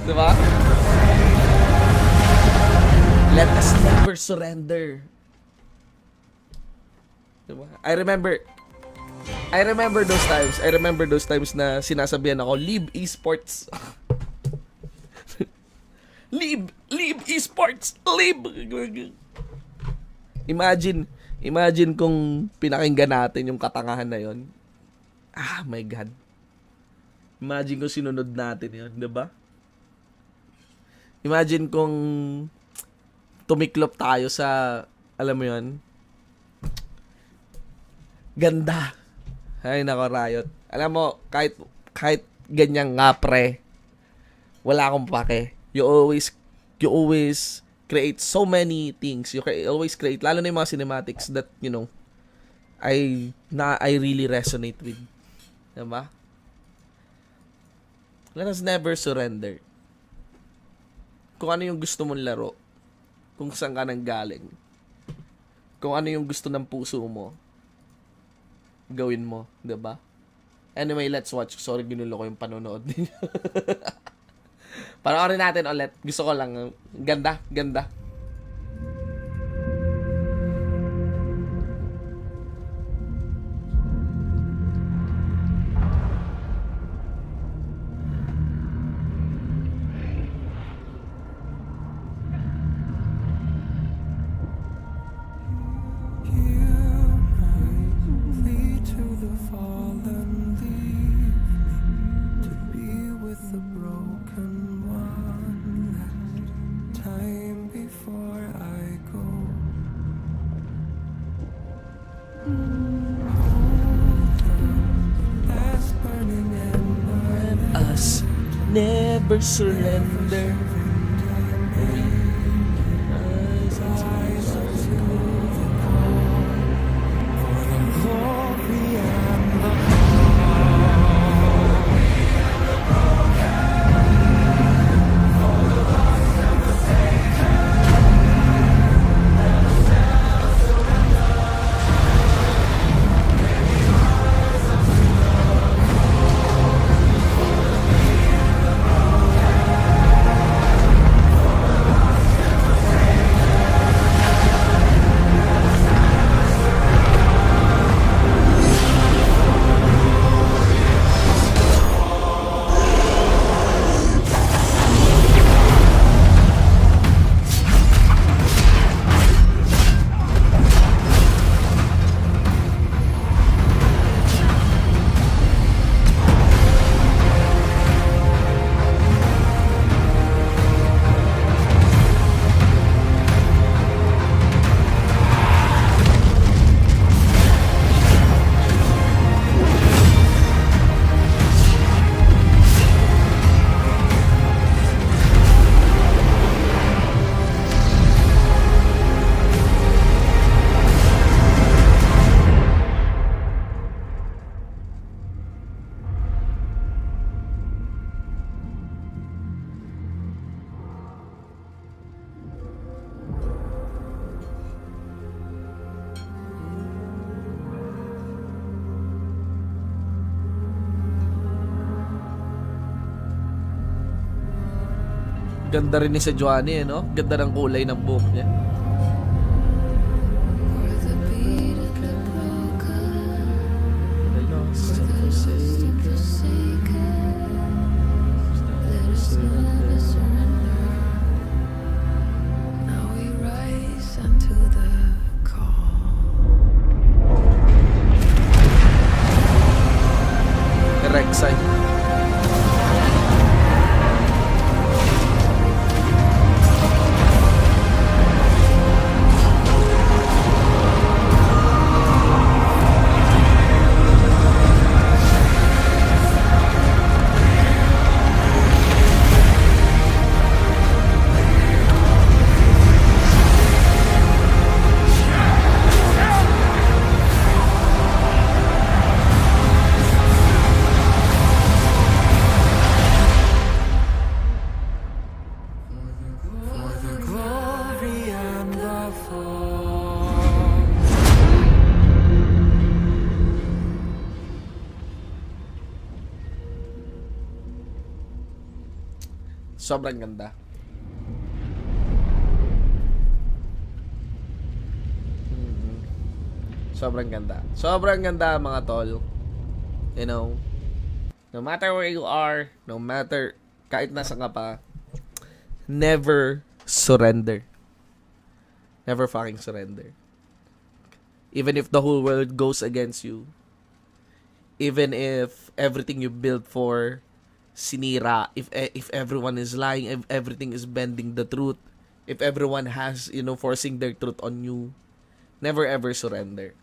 'Di ba? Let us never surrender. Diba? I remember those times. I remember those times na sinasabihan ako, leave esports. leave esports. Leave. Imagine kung pinakinggan natin yung katangahan na yon. Ah, my God. Imagine kung sinunod natin yun, diba? Imagine kung tumiklop tayo sa, alam mo yun, ganda. Ay, nako, Riot. Alam mo, kahit ganyan nga, pre, wala akong pake. You always create so many things. You always create, lalo na yung mga cinematics that, you know, I really resonate with. Diba? Let us never surrender. Kung ano yung gusto mong laro, kung saan ka nang galing, kung ano yung gusto ng puso mo, gawin mo, diba? Anyway, let's watch. Sorry, ginulo ko yung panonood ninyo. Panoorin natin ulit. Gusto ko lang. Ganda. Never surrender. Ganda rin ni si Joanny, no? Ganda ng kulay ng buhok niya. Rek'Sai. Sobrang ganda. Sobrang ganda. Sobrang ganda mga tol. You know, no matter where you are, no matter kahit nasa ka pa, never surrender. Never fucking surrender. Even if the whole world goes against you, even if everything you built for sinira, if everyone is lying, if everything is bending the truth, if everyone has, you know, forcing their truth on you, never ever surrender.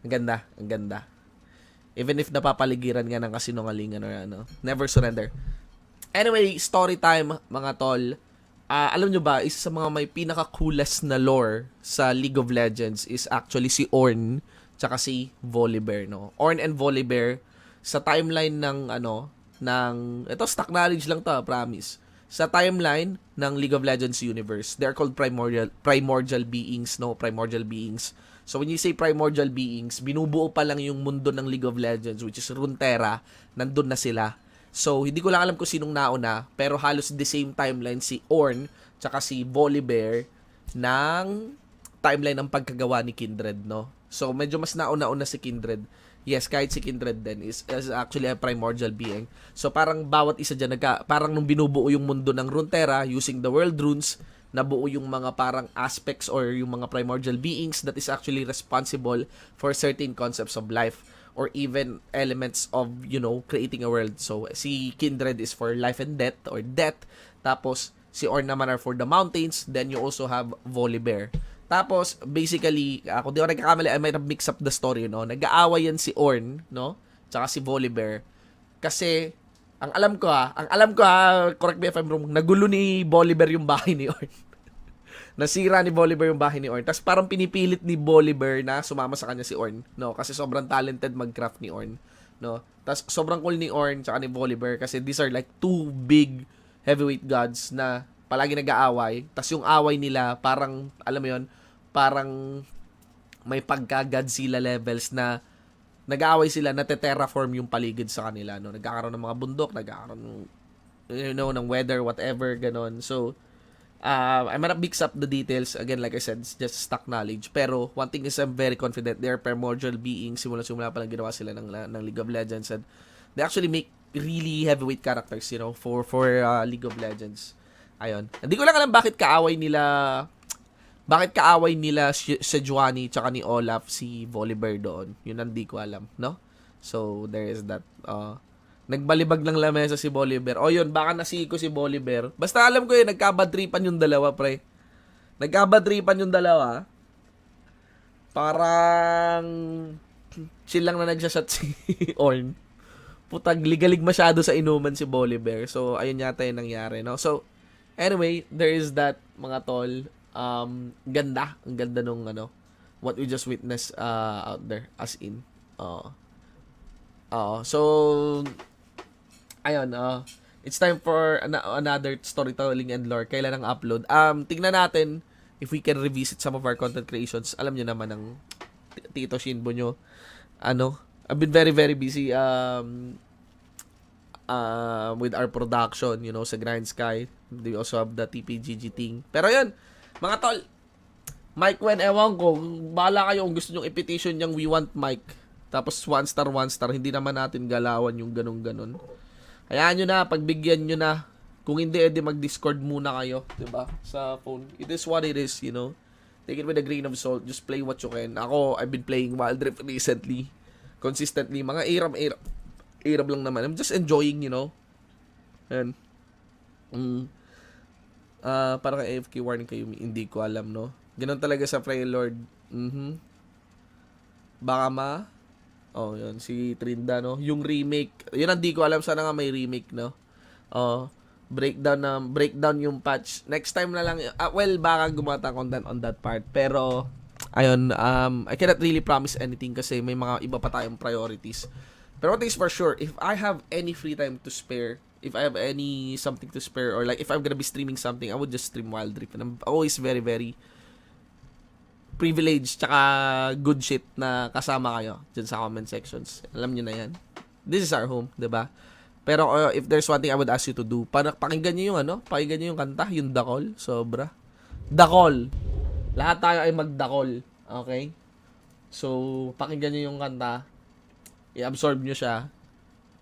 Ang ganda, ang ganda. Even if napapaligiran nga ng kasinungalingan or ano, never surrender. Anyway, story time mga tol. Alam nyo ba, isa sa mga may pinaka-coolest na lore sa League of Legends is actually si Ornn tsaka si Volibear, no? Ornn and Volibear sa timeline ng ito stock knowledge lang to, promise. Sa timeline ng League of Legends universe, they're called primordial beings, no? Primordial beings. So when you say primordial beings, binubuo pa lang yung mundo ng League of Legends, which is Runeterra, nandun na sila. So hindi ko lang alam kung sinong nauna, pero halos the same timeline si Ornn tsaka si Volibear ng timeline ng pagkagawa ni Kindred, no? So medyo mas nauna-una si Kindred. Yes, kahit si Kindred din is actually a primordial being. So parang bawat isa dyan, parang nung binubuo yung mundo ng Runeterra using the world runes, nabuo yung mga parang aspects or yung mga primordial beings that is actually responsible for certain concepts of life or even elements of, you know, creating a world. So si Kindred is for life and death or death. Tapos si Ornn naman are for the mountains. Then you also have Volibear. Tapos, basically, kung di ako nagkakamali, I might have mixed up the story, no? Nag-aaway yan si Ornn, no? Tsaka si Volibear. Kasi, ang alam ko correct me if I'm wrong, nagulo ni Bolivar yung bahay ni Orn. Nasira ni Bolivar yung bahay ni Orn. Tapos parang pinipilit ni Bolivar na sumama sa kanya si Orn, no? Kasi sobrang talented mag-craft ni Orn, no? Tapos sobrang cool ni Orn tsaka ni Bolivar kasi these are like two big heavyweight gods na palagi nag-aaway. Tapos yung away nila parang, alam mo yun, parang may pagka-Godzilla levels na nag-aaway sila, nate-terraform yung paligid sa kanila, no? Nagkakaroon ng mga bundok, nagkakaroon ng, ng weather, whatever, ganon. So, I'm gonna mix up the details. Again, like I said, it's just stock knowledge. Pero, one thing is I'm very confident they are primordial beings. Simula pa lang ginawa sila ng League of Legends. And they actually make really heavyweight characters, for League of Legends. Ayun. Hindi ko lang alam bakit kaaway nila si Juani tsaka ni Olaf si Bolivar doon. Yun hindi ko alam, no? So, there is that. Nagbalibag ng lamesa si Bolivar. O yun, baka nasiko si Bolivar. Basta alam ko yun, nagkabadripan yung dalawa, pre. Nagkabadripan yung dalawa. Parang chill lang na nagsashot si Orn. Putag, ligalig masyado sa inuman si Bolivar. So, ayun yata yung nangyari, no? So, anyway, there is that, mga tol. Ang ganda nung what we just witnessed out there, as in so ayun, it's time for another storytelling and lore. Kailan ang upload? Tingnan natin if we can revisit some of our content creations. Alam nyo naman ng Tito Shinbo nyo, I've been very very busy with our production, sa Grind Sky. We also have the TPGG thing. Pero yun, mga tol, Mike Wen, ewan ko, bahala kayo kung gusto nyong i-petition yung we want Mike. Tapos 1 star, hindi naman natin galawan yung ganun-ganun. Hayaan nyo na, pagbigyan nyo na. Kung hindi, edi mag-Discord muna kayo, diba? Sa phone. It is what it is, Take it with a grain of salt. Just play what you can. Ako, I've been playing Wild Rift recently. Consistently. Mga iram lang naman. I'm just enjoying, And, parang AFK warning kayo, hindi ko alam, no? Ganun talaga sa Frey Lord. Baka yun, si Trinda, no? Yung remake, yun hindi ko alam, sana nga may remake, no? Breakdown yung patch. Next time na lang, baka gumata content on that part. Pero, ayun, I cannot really promise anything kasi may mga iba pa tayong priorities. Pero one thing is for sure, if I have any free time to spare, if I have something to spare, or like if I'm gonna be streaming something, I would just stream Wild Rift. And I'm always very, very privileged tsaka good shit na kasama kayo dyan sa comment sections. Alam nyo na yan. This is our home, diba? Pero if there's one thing I would ask you to do, pakinggan nyo yung pakinggan nyo yung kanta, yung Dakol. Sobra. Dakol. Lahat tayo ay magdakol. Okay? So, pakinggan nyo yung kanta. I-absorb nyo siya.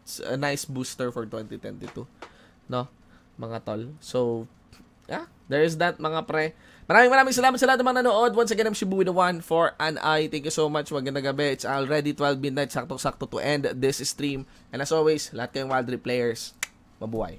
It's a nice booster for 2022, no, mga tol. So, there is that, mga pre. Maraming salamat sa lahat ng mga nanood. Once again, I'm Shibu with the 1 for an I. Thank you so much. Magandang gabi. It's already 12 midnight. Sakto-sakto to end this stream. And as always, lahat kayong Wild Rift players, mabuhay.